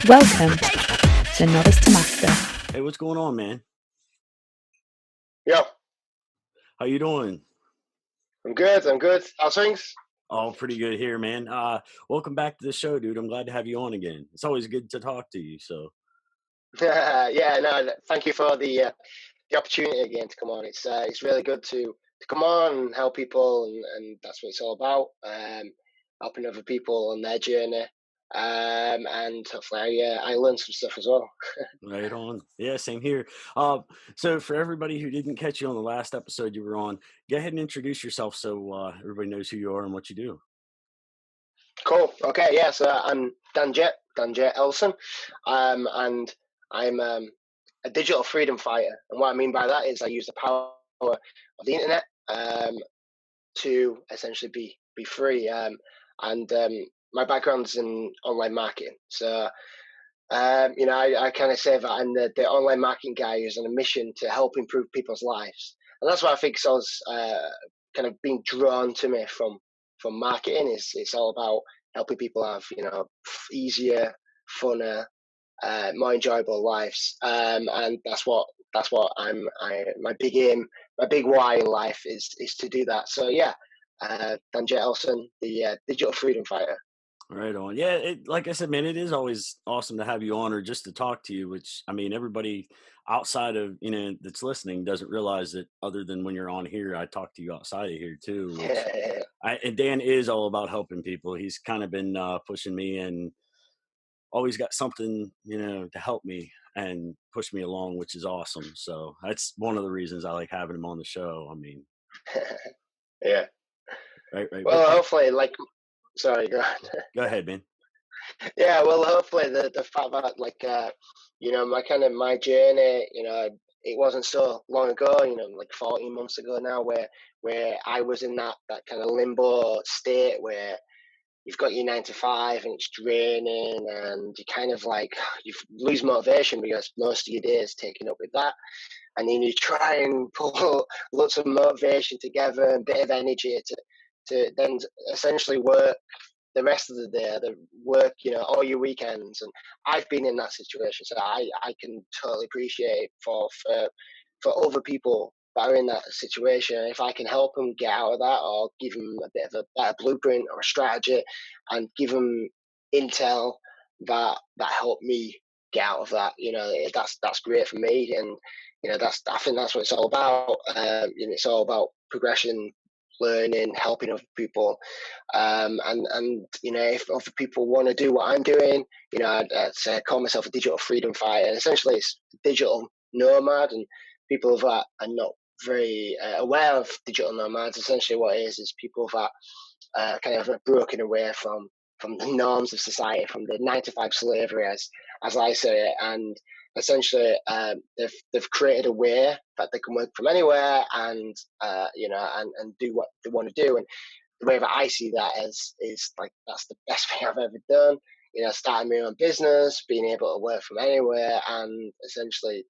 Welcome to Novice to Master. Hey, what's going on, man? Yo, How you doing? I'm good. How's things? Oh, pretty good here, man. Welcome back to the show, dude. I'm glad to have you on again. It's always good to talk to you. So, Thank you for the opportunity again to come on. It's really good to come on and help people, and that's what it's all about. Helping other people on their journey, and hopefully I learn some stuff as well. right on. Yeah, same here. So for everybody who didn't catch you on the last episode you were on, go ahead and introduce yourself so everybody knows who you are and what you do. Cool. Okay. Yeah. So I'm Dan Jet Elson, and I'm a digital freedom fighter. And what I mean by that is I use the power of the internet to essentially be free. And My background's in online marketing, so I kind of say that I'm the online marketing guy who's on a mission to help improve people's lives, and that's why I think so. Kind of being drawn to me from marketing is it's all about helping people have easier, funner, more enjoyable lives, and that's what my big aim, my big why in life is to do that. So yeah, Dan Jet Elson, the digital freedom fighter. Right on. Yeah, like I said, man, it is always awesome to have you on or just to talk to you, which I mean, everybody outside of, that's listening doesn't realize that other than when you're on here, I talk to you outside of here too, which and Dan is all about helping people. He's kind of been pushing me and always got something, to help me and push me along, which is awesome. So that's one of the reasons I like having him on the show. I mean, Yeah. right. Well, hopefully, sorry, go on. Go ahead, man. Yeah, well, hopefully the fact that my journey, it wasn't so long ago, like 14 months ago now, where I was in that kind of limbo state where you've got your 9 to 5 and it's draining, and you kind of like you lose motivation because most of your day is taken up with that, and then you try and pull lots of motivation together and bit of energy to then essentially work the rest of the day, the work, all your weekends. And I've been in that situation, so I can totally appreciate for other people that are in that situation. If I can help them get out of that, or give them a bit of a better blueprint or a strategy, and give them intel that help me get out of that, that's great for me. And I think that's what it's all about. It's all about progression, learning, helping other people, and if other people want to do what I'm doing, I'd say I call myself a digital freedom fighter. And essentially, it's digital nomad, and people that are not very aware of digital nomads. Essentially, what it is people that kind of broken away from the norms of society, from the 9 to 5 slavery, as I say it, and essentially they've created a way that they can work from anywhere, and and do what they want to do. And the way that I see that is like that's the best thing I've ever done. Starting my own business, being able to work from anywhere, and essentially,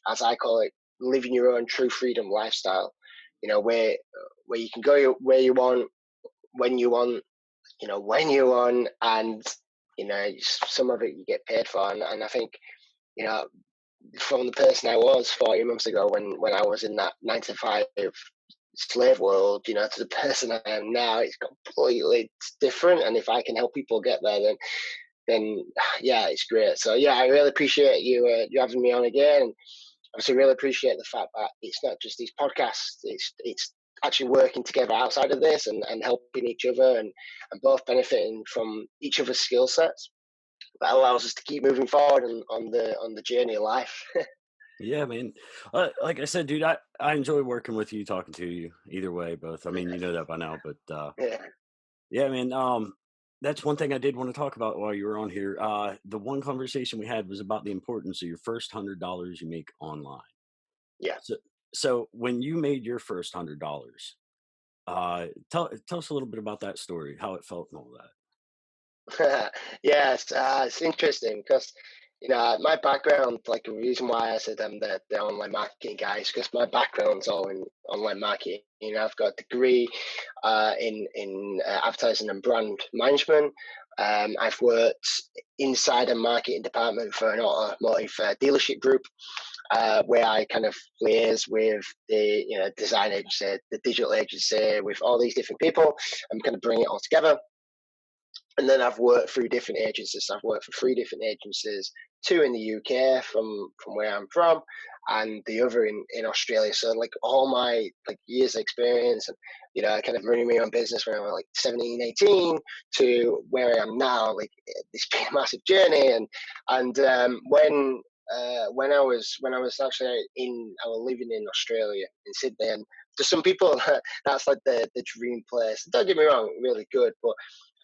as I call it, living your own true freedom lifestyle. Where you can go where you want, when you want, and some of it you get paid for. And I think, from the person I was 40 months ago when I was in that 9 to 5 slave world, to the person I am now, it's completely different. And if I can help people get there, then yeah, it's great. So yeah, I really appreciate you having me on again. And obviously really appreciate the fact that it's not just these podcasts, it's actually working together outside of this, and helping each other, and both benefiting from each other's skill sets. That allows us to keep moving forward on the journey of life. Yeah, man. Like I said, dude, I enjoy working with you, talking to you. Either way, both. I mean, you know that by now, but Yeah. yeah, man. That's one thing I did want to talk about while you were on here. The one conversation we had was about the importance of your first $100 you make online. Yeah. So when you made your first $100, tell us a little bit about that story, how it felt and all that. Yeah, it's interesting because my background, like the reason why I said I'm the online marketing guy is because my background's all in online marketing. I've got a degree in advertising and brand management. I've worked inside a marketing department for an automotive dealership group, where I kind of liaise with the design agency, the digital agency, with all these different people, and kind of bring it all together. And then I've worked through different agencies. I've worked for 3 different agencies, 2 in the UK from where I'm from, and the other in Australia. So like all my like years of experience, and I kind of running my own business when I was like 17, 18 to where I am now. Like it's been a massive journey. And when I was actually I was living in Australia in Sydney, and to some people that's like the dream place. Don't get me wrong, really good, but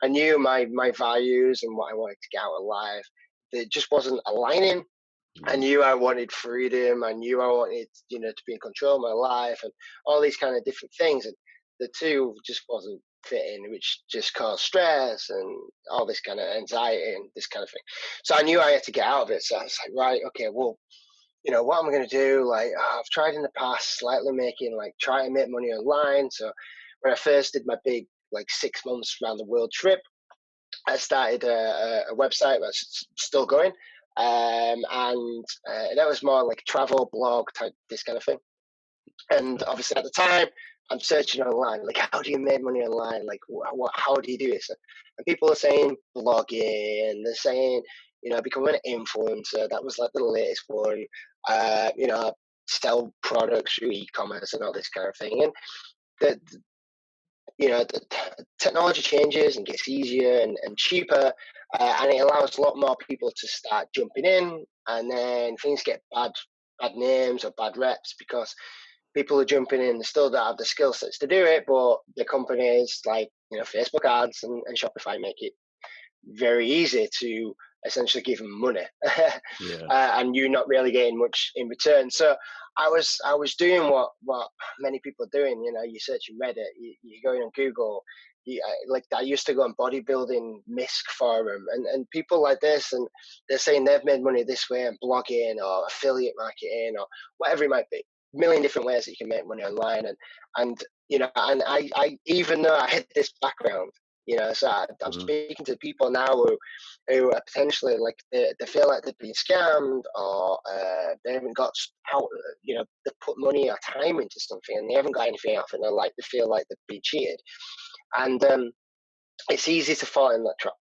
I knew my values and what I wanted to get out of life. It just wasn't aligning. I knew I wanted freedom. I knew I wanted, to be in control of my life and all these kind of different things. And the two just wasn't fitting, which just caused stress and all this kind of anxiety and this kind of thing. So I knew I had to get out of it. So I was like, right, okay, well, what am I going to do? Like, I've tried in the past slightly try to make money online. So when I first did my big, 6 months around the world trip, I started a website that's still going. And that was more like travel blog type, this kind of thing. And obviously at the time, I'm searching online, like, how do you make money online? Like, how do you do this? And people are saying blogging, and they're saying, become an influencer. That was like the latest one. Sell products through e-commerce and all this kind of thing. And the technology changes and gets easier and cheaper, and it allows a lot more people to start jumping in, and then things get bad names or bad reps because people are jumping in and still don't have the skill sets to do it, but the companies like Facebook ads and Shopify make it very easy to essentially give them money. And you're not really getting much in return. So I was doing what many people are doing. You're searching Reddit, you're going on Google. I used to go on bodybuilding MISC forum and people like this, and they're saying they've made money this way and blogging or affiliate marketing or whatever it might be. A million different ways that you can make money online. And I even though I had this background, so I'm speaking to people now who are potentially like they feel like they've been scammed, or they haven't got out. They put money or time into something and they haven't got anything out of it. They feel like they've been cheated, and it's easy to fall in that trap.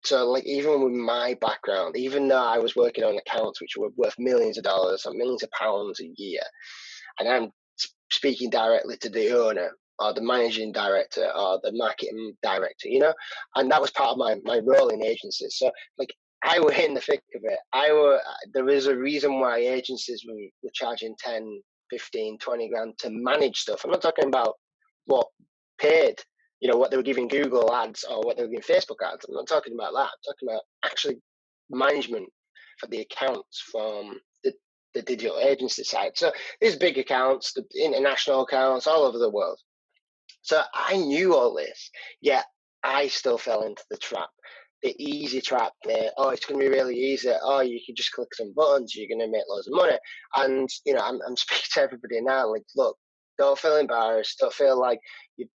So, like, even with my background, even though I was working on accounts which were worth millions of dollars or millions of pounds a year, and I'm speaking directly to the owner or the managing director or the marketing director, and that was part of my role in agencies. So, like, I were in the thick of it. There was a reason why agencies were charging 10, 15, 20 grand to manage stuff. I'm not talking about what paid, what they were giving Google ads or what they were giving Facebook ads. I'm not talking about that. I'm talking about actually management for the accounts from the digital agency side. So these big accounts, the international accounts all over the world. So I knew all this, yet I still fell into the trap. The easy trap there. Oh, it's going to be really easy. Oh, you can just click some buttons. You're going to make loads of money. And, I'm speaking to everybody now. Like, look, don't feel embarrassed. Don't feel like you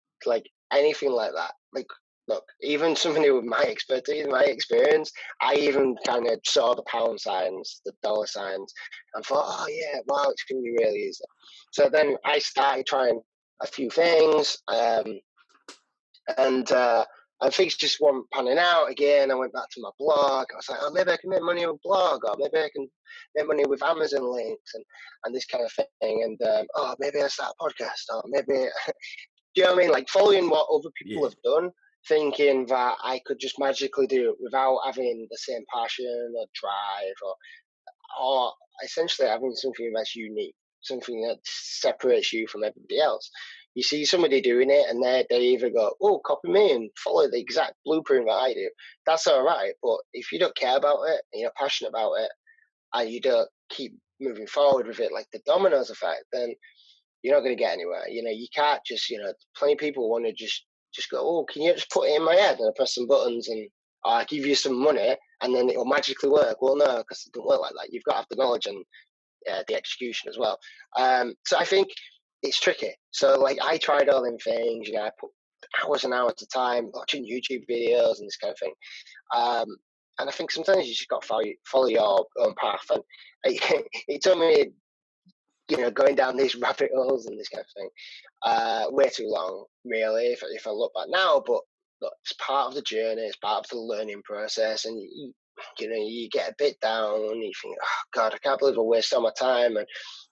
anything like that. Like, look, even somebody with my expertise, my experience, I even kind of saw the pound signs, the dollar signs, and thought, oh yeah, wow, it's going to be really easy. So then I started trying a few things, and things just weren't panning out again. I went back to my blog. I was like, oh, maybe I can make money with blog, or maybe I can make money with Amazon links and this kind of thing. And maybe I start a podcast, or maybe, do you know what I mean? Like following what other people have done, thinking that I could just magically do it without having the same passion or drive, or essentially having something that's unique, something that separates you from everybody else. You see somebody doing it and they either go, oh, copy me and follow the exact blueprint that I do. That's all right. But if you don't care about it and you're passionate about it and you don't keep moving forward with it like the dominoes effect, then you're not going to get anywhere. You can't just, plenty of people want to just go, oh, can you just put it in my head and I press some buttons and I give you some money and then it'll magically work. Well, no, because it doesn't work like that. You've got to have the knowledge and the execution as well. So I think it's tricky. So like I tried all them things, I put hours and hours at a time watching YouTube videos and this kind of thing. And I think sometimes you just got to follow your own path. And it took me, going down these rabbit holes and this kind of thing, way too long, really, if I look back now. But look, it's part of the journey, it's part of the learning process. And, you get a bit down and you think, oh, God, I can't believe I wasted all my time. And,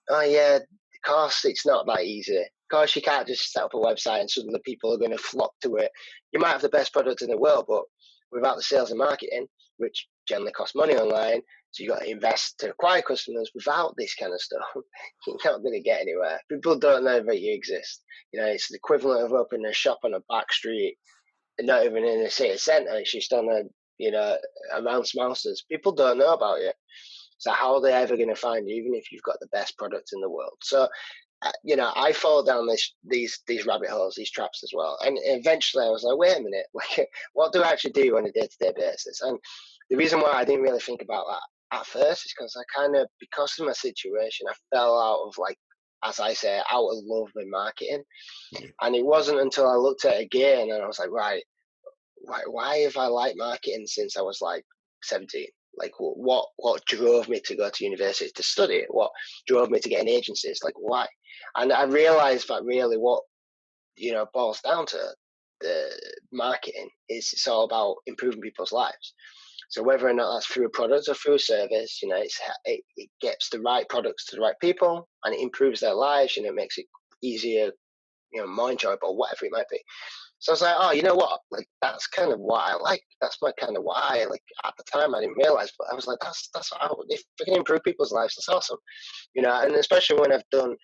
oh, yeah, of course, it's not that easy. Of course, you can't just set up a website and suddenly people are going to flock to it. You might have the best product in the world, but without the sales and marketing, which generally costs money online, so you got to invest to acquire customers. Without this kind of stuff, you're not going to get anywhere. People don't know that you exist. It's the equivalent of opening a shop on a back street, and not even in a city centre. It's just on around Smousers. People don't know about you. So how are they ever going to find you, even if you've got the best product in the world? So, I fall down these rabbit holes, these traps as well. And eventually I was like, wait a minute, what do I actually do on a day-to-day basis? And the reason why I didn't really think about that at first is because because of my situation, I fell out of, as I say, out of love with marketing. And it wasn't until I looked at it again and I was like, right, why have I liked marketing since I was 17? What drove me to go to university to study it? What drove me to get an agency? It's why? And I realized that really what, boils down to the marketing is it's all about improving people's lives. So whether or not that's through a product or through a service, it gets the right products to the right people and it improves their lives, it makes it easier, more enjoyable, whatever it might be. So I was like, oh, you know what? That's kind of what I like. That's my kind of why. At the time, I didn't realize, but I was like, that's if I can improve people's lives, that's awesome. And especially when I've done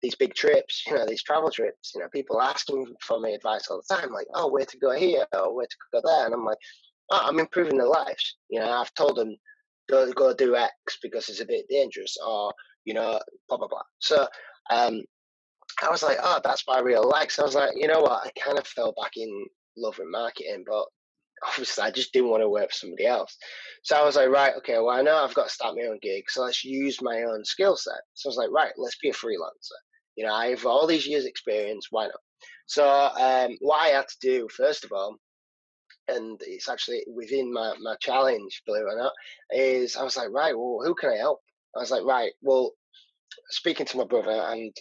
these big trips, these travel trips, people asking for my advice all the time, like, oh, where to go here or where to go there. And I'm like, oh, I'm improving their lives. I've told them, don't go do X because it's a bit dangerous or, blah, blah, blah. So, I was like, oh, that's what I really like. So I was like, you know what? I kind of fell back in love with marketing, but obviously I just didn't want to work for somebody else. So I was like, right, okay, well, I know I've got to start my own gig, so let's use my own skill set. So I was like, right, let's be a freelancer. I have all these years experience, why not? So what I had to do, first of all, and it's actually within my challenge, believe it or not, is I was like, right, well, who can I help? I was like, right, well, speaking to my brother, and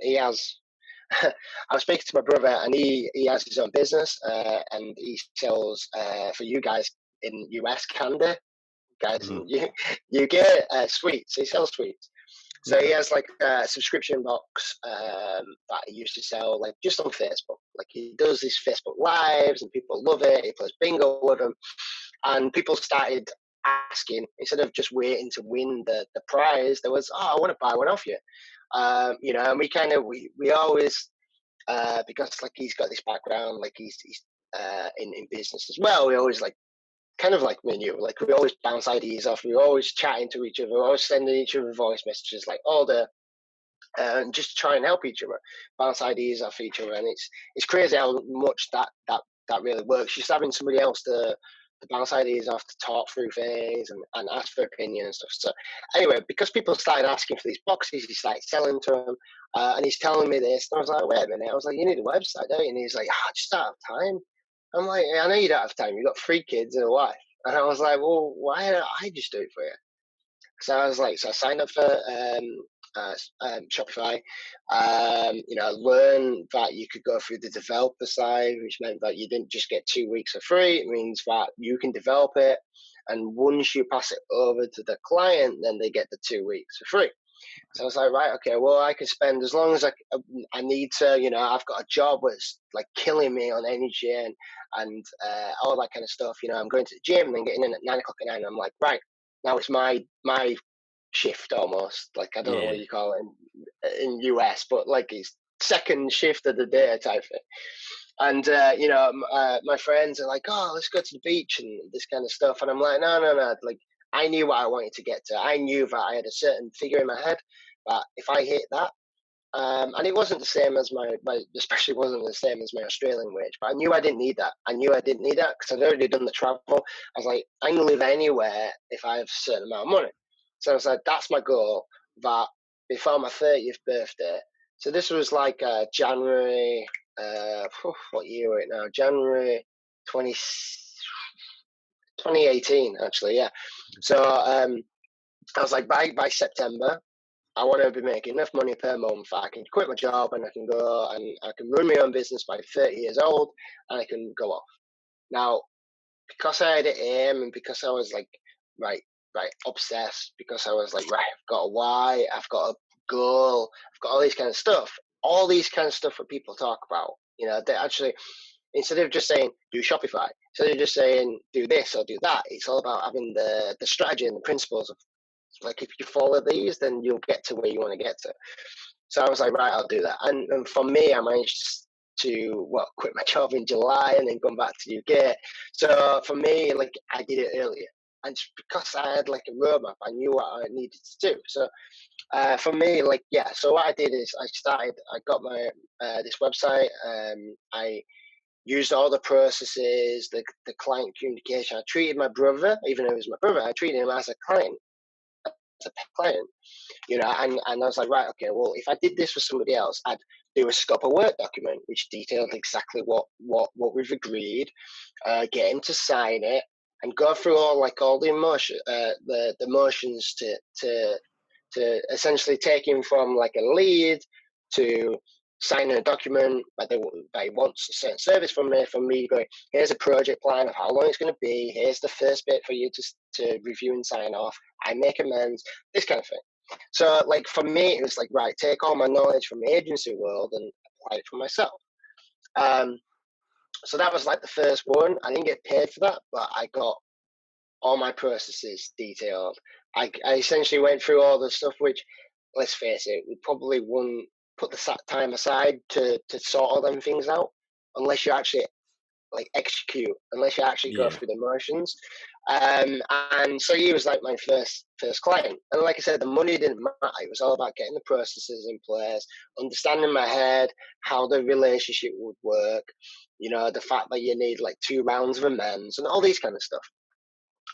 he has. I was speaking to my brother, and he has his own business, and he sells for you guys in US, Canada, guys in UK, sweets. He sells sweets. So he has a subscription box that he used to sell just on Facebook. He does these Facebook lives, and people love it. He plays bingo with them, and people started asking instead of just waiting to win the prize. There was, oh, I want to buy one off you, and we always because he's got this background, he's in business as well. We always kind of like me and you, we always bounce ideas off. We're always chatting to each other. We're always sending each other voice messages all day, and just try and help each other, bounce ideas off each other. And it's crazy how much that really works. Just having somebody else to bounce ideas off, to talk through things and ask for opinion and stuff. So anyway, because people started asking for these boxes, he started selling to them, and he's telling me this. And I was like, wait a minute. I was like, you need a website, don't you? And he's like, I just don't have time. I'm like, I know you don't have time. You've got 3 kids and a wife. And I was like, well, why don't I just do it for you? So I was like, so I signed up for Shopify. Learn that you could go through the developer side, which meant that you didn't just get 2 weeks for free. It means that you can develop it, and once you pass it over to the client, then they get the 2 weeks for free. So I was like, right, okay, well, I can spend as long as I need to. I've got a job that's killing me on energy and all that kind of stuff. I'm going to the gym and then getting in at 9 o'clock at night. And I'm like, right, now it's my shift almost. I don't know what you call it in US, but it's second shift of the day type thing. And my friends are like, oh, let's go to the beach and this kind of stuff. And I'm like, no. I knew what I wanted to get to. I knew that I had a certain figure in my head, but if I hit that, and it wasn't the same as my especially wasn't the same as my Australian wage, but I knew I didn't need that. I knew I didn't need that because I'd already done the travel. I was like, I can live anywhere if I have a certain amount of money. So I was like, that's my goal, that before my 30th birthday. So this was January what year are it now? January 2018, actually, yeah. So I was like, by September, I want to be making enough money per month. I can quit my job and I can go and I can run my own business by 30 years old and I can go off. Now, because I had an aim and because I was like, right, obsessed, because I was like, right, I've got a why, I've got a goal, I've got all these kind of stuff. All these kind of stuff that people talk about, you know, they actually, instead of just saying do Shopify, instead of just saying do this or do that, it's all about having the strategy and the principles of, like, if you follow these, then you'll get to where you want to get to. So I was like, right, I'll do that. And for me, I managed to quit my job in July and then come back to the UK. So for me, like, I did it earlier. And just because I had like a roadmap, I knew what I needed to do. So for me, like, yeah, so what I did is I got my this website. I used all the processes, the client communication. I treated my brother, even though he was my brother, I treated him as a client, you know, and I was like, right, okay, well, if I did this for somebody else, I'd do a scope of work document which detailed exactly what we've agreed, get him to sign it, and go through all the emotion, the motions to essentially take him from like a lead to signing a document that he wants a certain service from me going, here's a project plan of how long it's going to be, here's the first bit for you to review and sign off, I make amends, this kind of thing. So like for me, it was like, right, take all my knowledge from the agency world and apply it for myself. So that was like the first one. I didn't get paid for that, but I got all my processes detailed. I essentially went through all the stuff which, let's face it, we probably wouldn't put the time aside to sort all them things out unless you actually like execute, unless you actually go through the motions. And so he was like my first client. And like I said, the money didn't matter. It was all about getting the processes in place, understanding in my head how the relationship would work, you know, the fact that you need like 2 rounds of amends and all these kind of stuff.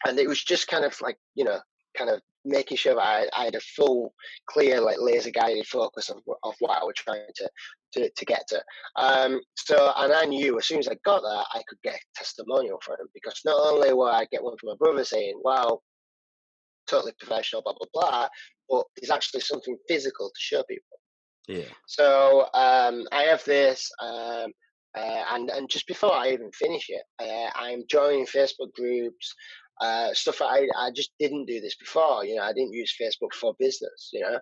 And it was just kind of like, you know, kind of making sure that I had a full, clear, like laser guided focus of what I was trying to get to. So, and I knew as soon as I got that, I could get a testimonial from him, because not only will I get one from my brother saying, wow, totally professional, blah, blah, blah, but there's actually something physical to show people. Yeah. So I have this, and just before I even finish it, I'm joining Facebook groups, stuff I just didn't do this before. You know, I didn't use Facebook for business. You know,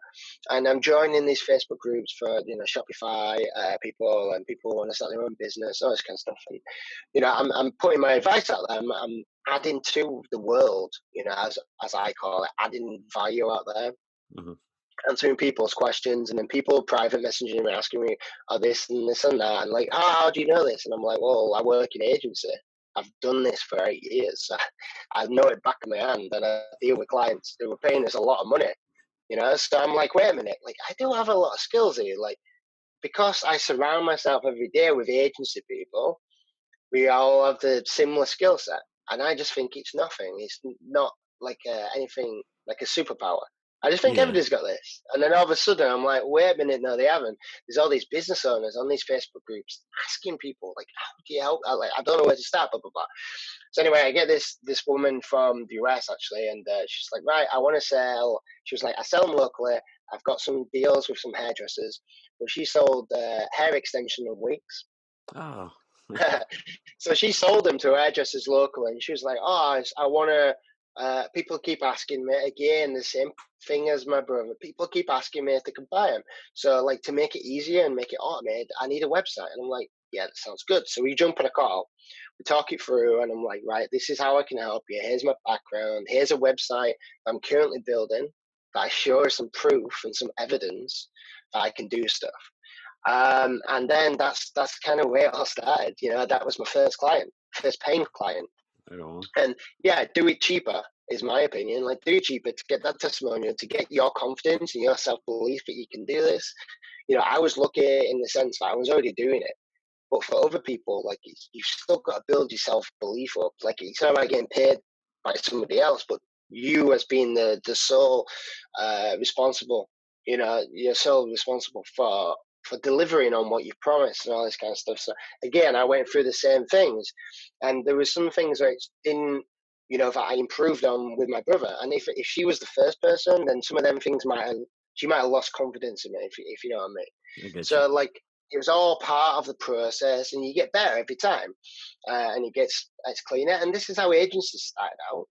and I'm joining these Facebook groups for, you know, Shopify people, and people who want to start their own business, all this kind of stuff. And you know, I'm putting my advice out there. I'm adding to the world. You know, as I call it, adding value out there. Mm-hmm. Answering people's questions, and then people private messaging me asking me, oh, this and this and that, and like, oh, how do you know this? And I'm like, well, I work in agency. I've done this for 8 years. I know it back of my hand, and I deal with clients who are paying us a lot of money, you know. So I'm like, wait a minute, like, I do have a lot of skills here, like, because I surround myself every day with agency people. We all have the similar skill set, and I just think it's nothing. It's not like anything like a superpower. I just think everybody's got this. And then all of a sudden, I'm like, wait a minute, no, they haven't. There's all these business owners on these Facebook groups asking people, like, how do you help? I don't know where to start, blah, blah, blah. So anyway, I get this woman from the US, actually, and she's like, right, I want to sell. She was like, I sell them locally. I've got some deals with some hairdressers. But she sold hair extension and wigs. Oh. So she sold them to hairdressers locally, and she was like, oh, I want to, people keep asking me, again, the same thing as my brother, people keep asking me if they can buy them. So like, to make it easier and make it automated, I need a website. And I'm like, yeah, that sounds good. So we jump on a call, we talk it through, and I'm like, right, this is how I can help you. Here's my background. Here's a website I'm currently building that I show her some proof and some evidence that I can do stuff. And then that's kind of where it all started. You know, that was my first paying client. And yeah, do it cheaper is my opinion. Like, do it cheaper to get that testimonial, to get your confidence and your self-belief that you can do this. You know, I was lucky in the sense that I was already doing it. But for other people, like, you've still got to build your self-belief up. Like, it's not about getting paid by somebody else, but you as being the sole responsible, you know, you're sole responsible for for delivering on what you've promised and all this kind of stuff. So again, I went through the same things, and there was some things that that I improved on with my brother. And if she was the first person, then some of them things she might have lost confidence in me, if you know what I mean. I get So you. like, it was all part of the process, and you get better every time, and it's cleaner. And this is how agencies started out.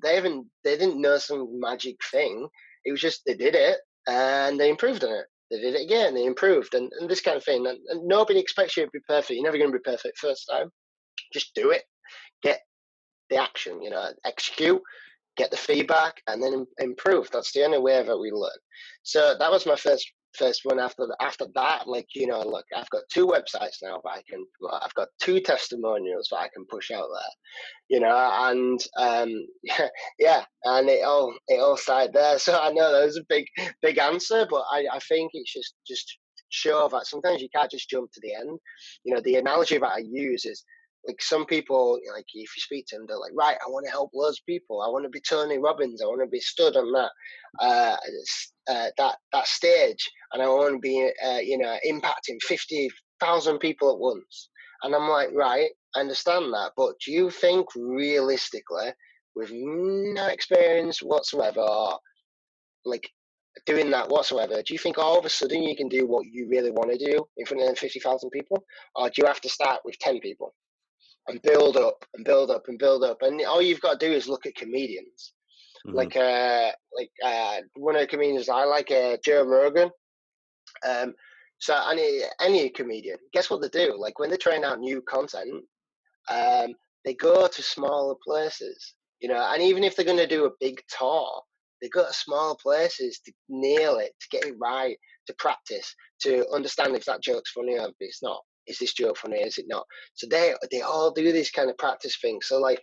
They didn't know some magic thing. It was just they did it and they improved on it. They did it again, they improved, and this kind of thing. And nobody expects you to be perfect. You're never going to be perfect first time. Just do it. Get the action. Execute. Get the feedback, and then improve. That's the only way that we learn. So that was my first one. After that, look, I've got 2 websites now I've got 2 testimonials that I can push out there, and yeah, and it all started there. So I know that was a big answer, but I think it's just show that sometimes you can't just jump to the end. The analogy that I use is, like, some people, like, if you speak to them, they're like, right, I want to help loads of people. I want to be Tony Robbins. I want to be stood on that stage, and I want to be, impacting 50,000 people at once. And I'm like, right, I understand that, but do you think realistically, with no experience whatsoever, or like doing that whatsoever, do you think all of a sudden you can do what you really want to do in front of 50,000 people, or do you have to start with 10 people? And build up and build up and build up, and all you've got to do is look at comedians. Mm-hmm. Like one of the comedians I like, Joe Rogan. So any comedian, guess what they do? Like, when they try out new content, they go to smaller places, and even if they're going to do a big tour, they go to smaller places to nail it, to get it right, to practice, to understand if that joke's funny or if it's not. Is this joke funny? Is it not? So they all do this kind of practice thing. So, like,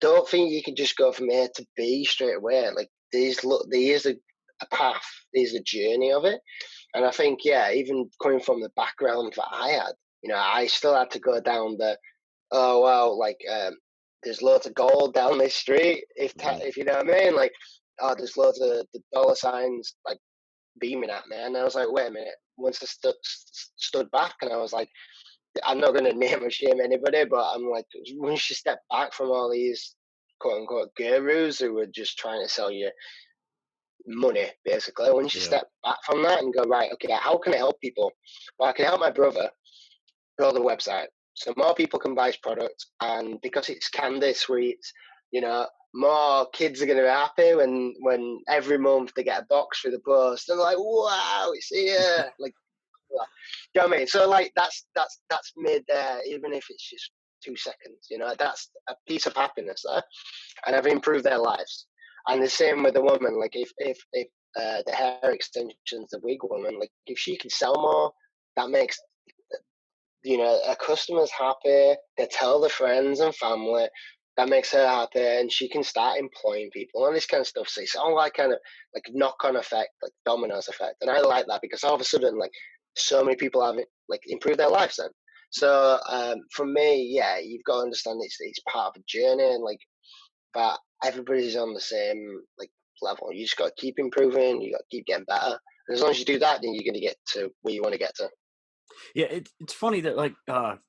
don't think you can just go from A to B straight away. Like, there's a path, there's a journey of it. And I think, yeah, even coming from the background that I had, I still had to go down oh wow, like, there's loads of gold down this street, if you know what I mean. Like, there's loads of the dollar signs, like, beaming at me, and I was like, wait a minute. Once I stood back, and I was like, I'm not going to name or shame anybody, but I'm like, once you step back from all these quote unquote gurus who were just trying to sell you money, basically, once you step back from that and go, right, okay, how can I help people? Well, I can help my brother build a website so more people can buy his product, and because it's candy sweets, more kids are going to be happy when every month they get a box through the post, and they're like, wow, it's here. Like, you know what I mean? So, like, that's made there, even if it's just 2 seconds, that's a piece of happiness there, and I've improved their lives. And the same with the woman. Like, if the hair extensions, the wig woman, like, if she can sell more, that makes her customers happy. They tell their friends and family. That makes her happy, and she can start employing people and this kind of stuff. So it's all like kind of like knock-on effect, like dominoes effect. And I like that, because all of a sudden, like, so many people have like improved their lives then. So for me, yeah, you've got to understand it's part of a journey, and like, but everybody's on the same like level. You just got to keep improving. You got to keep getting better. And as long as you do that, then you're going to get to where you want to get to. Yeah, it's funny that, like,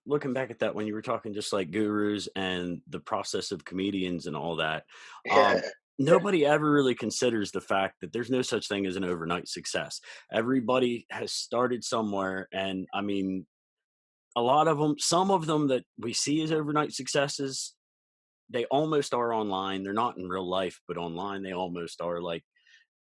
looking back at that, when you were talking just like gurus and the process of comedians and all that, nobody ever really considers the fact that there's no such thing as an overnight success. Everybody has started somewhere, and I mean, a lot of them, some of them that we see as overnight successes, they almost are online. They're not in real life, but online they almost are. Like,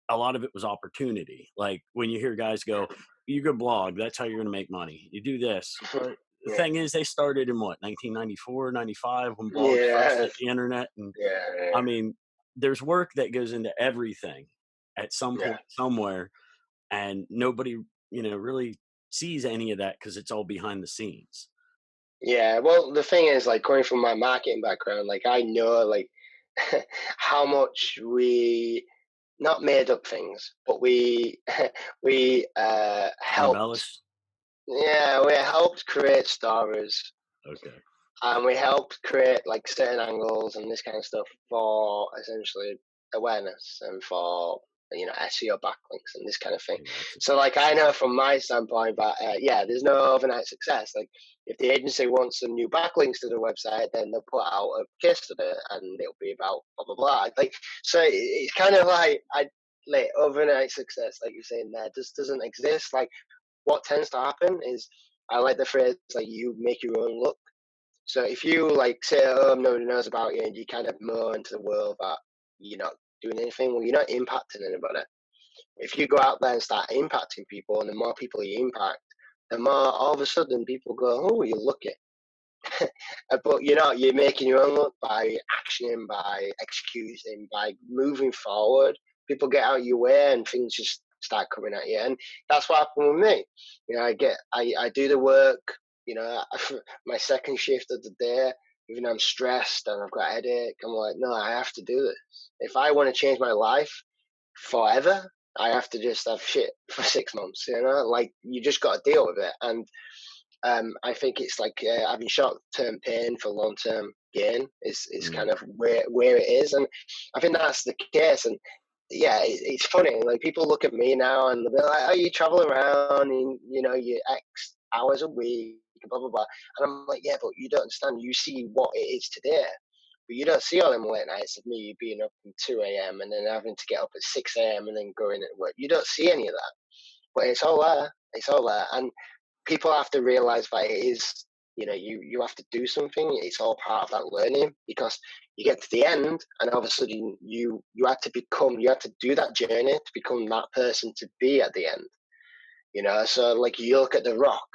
a lot of it was opportunity. Like, when you hear guys go, you go blog, that's how you're going to make money. You do this. But the thing is, they started in what, 1994, 95, when blogs first hit the internet. And I mean, there's work that goes into everything at some point somewhere, and nobody, really sees any of that because it's all behind the scenes. Yeah, well, the thing is, like, coming from my marketing background, like, I know, like, how much we not made up things, but we helped. Embellish? Yeah, we helped create stories, Okay. and we helped create like certain angles and this kind of stuff for essentially awareness and for SEO backlinks and this kind of thing. Gotcha. So like, I know from my standpoint that, there's no overnight success. Like if the agency wants some new backlinks to the website, then they'll put out a case study and it'll be about blah, blah, blah. Like, so it's kind of like, overnight success, like you're saying there, just doesn't exist. Like what tends to happen is, I like the phrase, like, you make your own luck. So if you like say, oh, nobody knows about you, and you kind of mow into the world that you're not doing anything, well, you're not impacting anybody. If you go out there and start impacting people, and the more people you impact, the more all of a sudden people go, oh, you're lucky. But you're making your own luck by actioning, by executing, by moving forward. People get out of your way and things just start coming at you. And that's what happened with me. I do the work, my second shift of the day, even though I'm stressed and I've got a headache, I'm like, no, I have to do this. If I want to change my life forever, I have to just have shit for 6 months, like you just got to deal with it. And I think it's like having short-term pain for long-term gain is kind of where it is. And I think that's the case. And yeah, it's funny. Like people look at me now and they'll be like, "Oh, you travel around and you X hours a week, blah blah blah." And I'm like, "Yeah, but you don't understand. You see what it is today, but you don't see all them late nights of me being up at 2 a.m. and then having to get up at 6 a.m. and then going to work. You don't see any of that, but it's all there. It's all there." And people have to realize that it is, you have to do something. It's all part of that learning, because you get to the end and all of a sudden you have to do that journey to become that person to be at the end. So like you look at The Rock,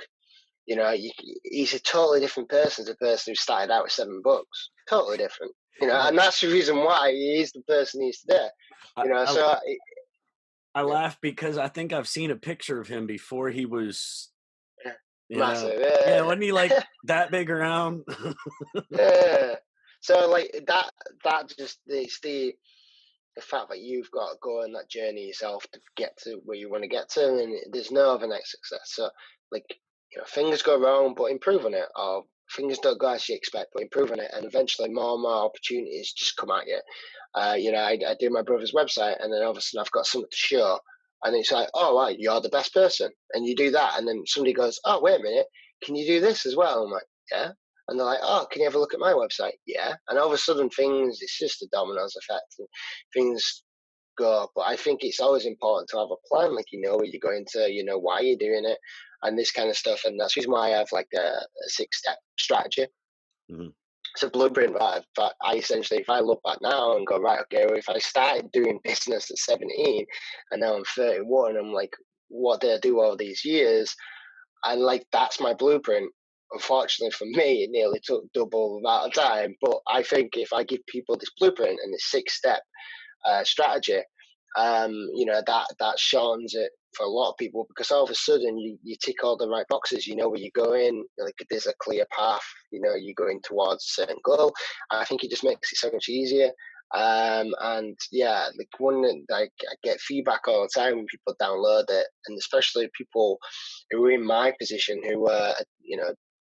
he's a totally different person to the person who started out with 7 books. Totally different, and that's the reason why he is the person he is today. I laugh because I think I've seen a picture of him before he was massive. Yeah, wasn't he like that big around? Yeah. So like that just it's the fact that you've got to go on that journey yourself to get to where you want to get to, and there's no overnight success. So like things go wrong, but improve on it, or things don't go as you expect, but improve on it, and eventually more and more opportunities just come at you. I do my brother's website, and then obviously I've got something to show. And it's like, oh, right, you're the best person. And you do that. And then somebody goes, oh, wait a minute, can you do this as well? I'm like, yeah. And they're like, oh, can you have a look at my website? Yeah. And all of a sudden it's just a dominoes effect. And things go. But I think it's always important to have a plan. Like, where you're going to, why you're doing it and this kind of stuff. And that's the reason why I have like a 6-step strategy. Mm-hmm. It's a blueprint that I essentially, if I look back now and go, right, okay, well, if I started doing business at 17 and now I'm 31, I'm like, what did I do all these years? And like, that's my blueprint. Unfortunately for me, it nearly took double the amount of time. But I think if I give people this blueprint and this 6-step strategy, that shortens it for a lot of people, because all of a sudden you tick all the right boxes. You know where you're going. Like there's a clear path. You're going towards a certain goal. I think it just makes it so much easier. And yeah, like I get feedback all the time when people download it, and especially people who are in my position who are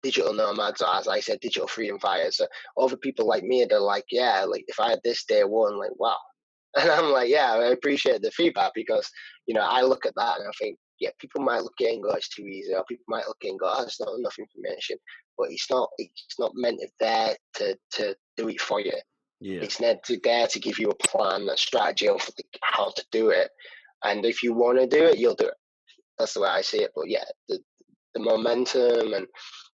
digital nomads, or as I said, digital freedom fighters. So other people like me, they're like, yeah, like if I had this day one, like wow. And I'm like, yeah, I appreciate the feedback, because, I look at that and I think, yeah, people might look at it and go, it's too easy. Or people might look at it and go, oh, it's not enough information. But it's not meant there to do it for you. Yeah. It's meant there to give you a plan, a strategy of how to do it. And if you want to do it, you'll do it. That's the way I see it. But yeah, the momentum and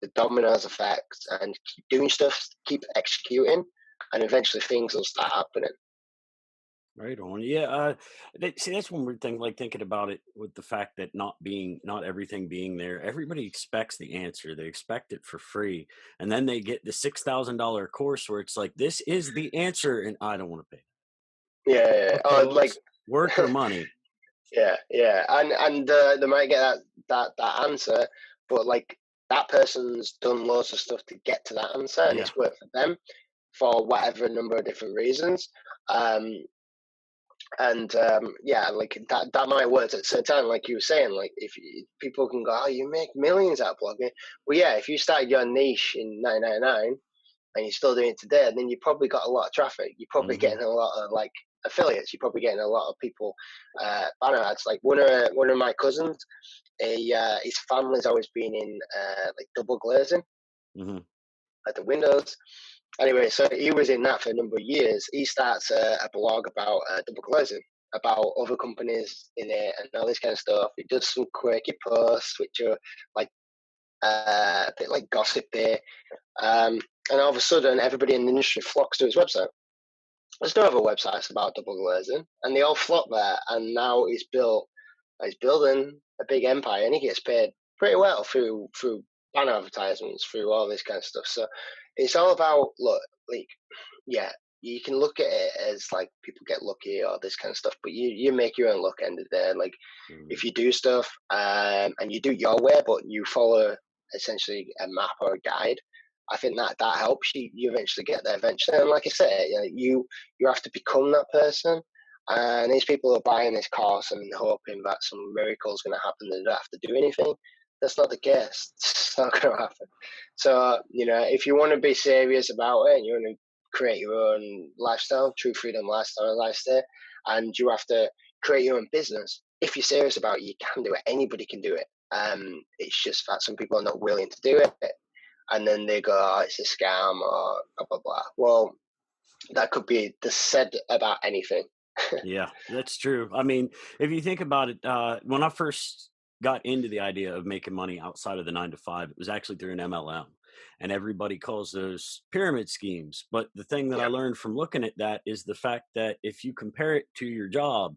the dominoes effect, and keep doing stuff, keep executing, and eventually things will start happening. Right on. Yeah. See, that's one weird thing, like thinking about it with the fact that not everything being there, everybody expects the answer. They expect it for free. And then they get the $6,000 course where it's like, this is the answer. And I don't want to pay. Yeah. Okay, like work or money. Yeah. And they might get that answer, but like that person's done loads of stuff to get to that answer, and it's worked for them for whatever number of different reasons. Like that might work at a certain time, like you were saying. Like if people can go, oh, you make millions out of blogging. Well, yeah, if you started your niche in 1999 and you're still doing it today, then you probably got a lot of traffic. You're probably getting a lot of like affiliates. You're probably getting a lot of people banner ads. Like one of my cousins, his family's always been in like double glazing at the windows. Anyway, so he was in that for a number of years. He starts a blog about double glazing, about other companies in it and all this kind of stuff. He does some quirky posts, which are like a bit like gossipy. And all of a sudden, everybody in the industry flocks to his website. There's no other websites about double glazing, and they all flock there. And now he's building a big empire, and he gets paid pretty well through banner advertisements, through all this kind of stuff. So it's all about, look, like, yeah, you can look at it as like people get lucky or this kind of stuff, but you make your own luck end of the day. Like if you do stuff and you do it your way, but you follow essentially a map or a guide, I think that helps you eventually get there eventually. And like I said, you have to become that person. And these people are buying this course and hoping that some miracle is going to happen. They don't have to do anything. That's not the case. It's not going to happen. So, if you want to be serious about it and you want to create your own lifestyle, true freedom lifestyle, and you have to create your own business, if you're serious about it, you can do it. Anybody can do it. It's just that some people are not willing to do it. And then they go, oh, it's a scam or blah, blah, blah. Well, that could be said about anything. Yeah, that's true. I mean, if you think about it, when I first got into the idea of making money outside of the 9 to 5, it was actually through an MLM, and everybody calls those pyramid schemes. But the thing that I learned from looking at that is the fact that if you compare it to your job,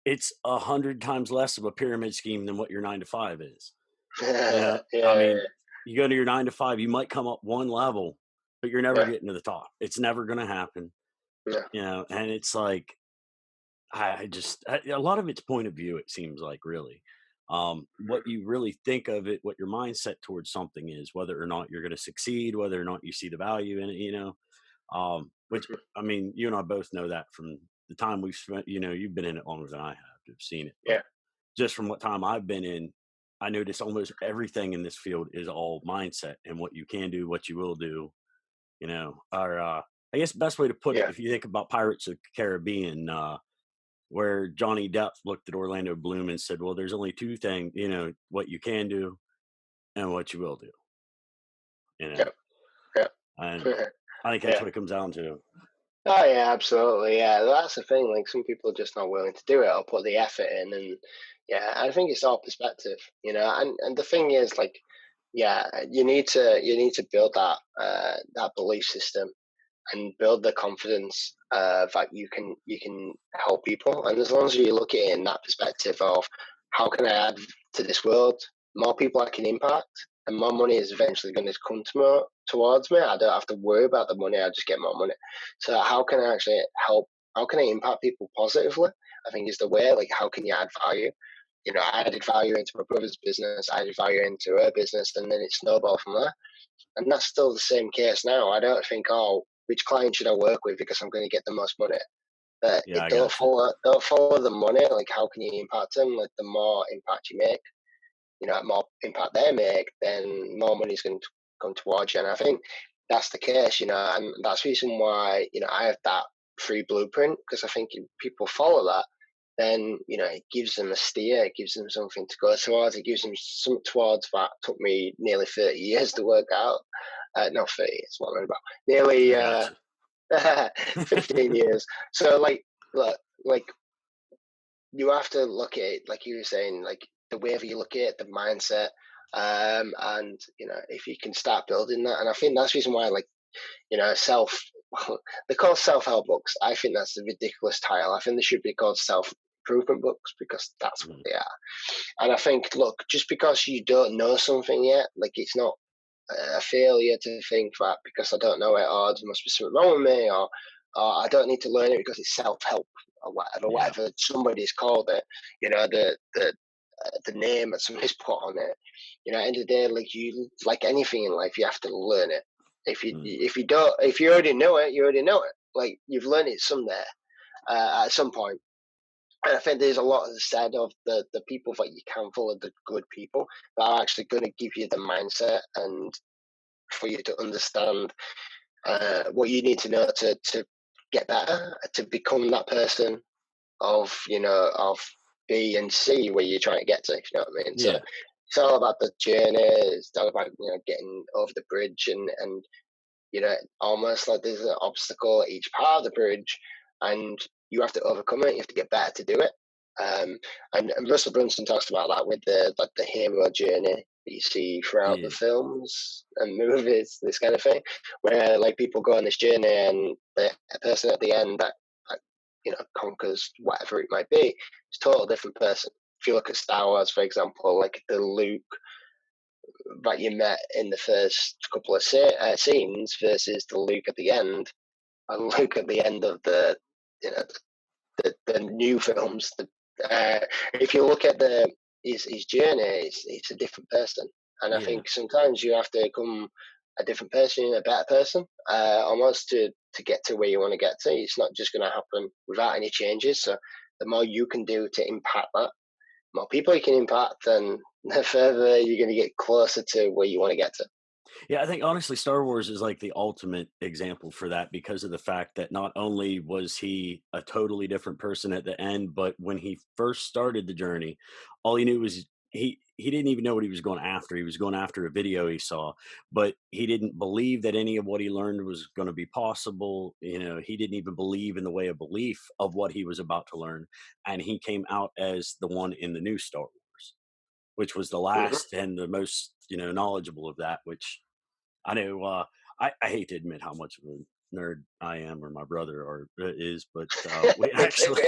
it's 100 times less of a pyramid scheme than what your 9 to 5 is. I mean, you go to your 9 to 5, you might come up one level, but you're never getting to the top. It's never going to happen. And it's like, a lot of it's point of view, it seems like, really. What you really think of it, what your mindset towards something is, whether or not you're going to succeed, whether or not you see the value in it, which, I mean, you and I both know that from the time we've spent, you've been in it longer than I have to have seen it. But just from what time I've been in, I notice almost everything in this field is all mindset and what you can do, what you will do, or, I guess the best way to put it, if you think about Pirates of the Caribbean, where Johnny Depp looked at Orlando Bloom and said, well, there's only two things, what you can do and what you will do. And I think that's what it comes down to. Oh, yeah, absolutely. Yeah, that's the thing. Like, some people are just not willing to do it or put the effort in. And I think it's all perspective, and the thing is, like, you need to build that belief system and build the confidence that you can help people. And as long as you look at it in that perspective of how can I add to this world, more people I can impact, and more money is eventually going to come towards me. I don't have to worry about the money. I just get more money. So how can I actually help? How can I impact people positively? I think is the way. Like, how can you add value? I added value into my brother's business. I added value into her business, and then it snowballed from there. And that's still the same case now. I don't think, which client should I work with because I'm going to get the most money? But don't follow the money. Like, how can you impact them? Like, the more impact you make, the more impact they make, then more money is going to come towards you. And I think that's the case, and that's the reason why, I have that free blueprint, because I think if people follow that, then, it gives them a steer, it gives them something to go towards, it gives them something towards that took me nearly 30 years to work out. Not 30, it's what I'm about. Nearly 15 years. So, look, you have to look at it, like you were saying, like, the way that you look at it, the mindset, and, if you can start building that. And I think that's the reason why, like, they call self-help books. I think that's a ridiculous title. I think they should be called self-improvement books, because that's what they are. And I think, look, just because you don't know something yet, like, it's not a failure to think that because I don't know it, or there must be something wrong with me, or I don't need to learn it because it's self-help or whatever somebody's called it. The name that somebody's put on it. At the end of the day, like anything in life, you have to learn it. If you already know it, you already know it. Like, you've learned it somewhere at some point. And I think there's a lot said of the people that you can follow, the good people that are actually going to give you the mindset and for you to understand what you need to know to get better, to become that person of, of B and C where you're trying to get to, if you know what I mean? So Yeah. it's all about the journey. It's all about, getting over the bridge, and almost like there's an obstacle at each part of the bridge, and you have to overcome it. You have to get better to do it. And Russell Brunson talks about that with the hero journey that you see throughout the Yeah. films and movies, this kind of thing, where like people go on this journey, and the person at the end that conquers whatever it might be is a total different person. If you look at Star Wars, for example, like the Luke that you met in the first couple of scenes versus the Luke at the end, and Luke at the end of you know the new films. If you look at his journey, it's a different person, and I Yeah. think sometimes you have to become a different person, a better person, almost to get to where you want to get to. It's not just going to happen without any changes. So the more you can do to impact that, the more people you can impact, then the further you're going to get closer to where you want to get to. Yeah, I think honestly, Star Wars is like the ultimate example for that because of the fact that not only was he a totally different person at the end, but when he first started the journey, all he knew was he didn't even know what he was going after. He was going after a video he saw, but he didn't believe that any of what he learned was going to be possible. He didn't even believe in the way of belief of what he was about to learn, and he came out as the one in the new Star Wars, which was the Hmm. last and the most knowledgeable of that, which I know. I hate to admit how much of a nerd I am, or my brother, or is, but we It's actually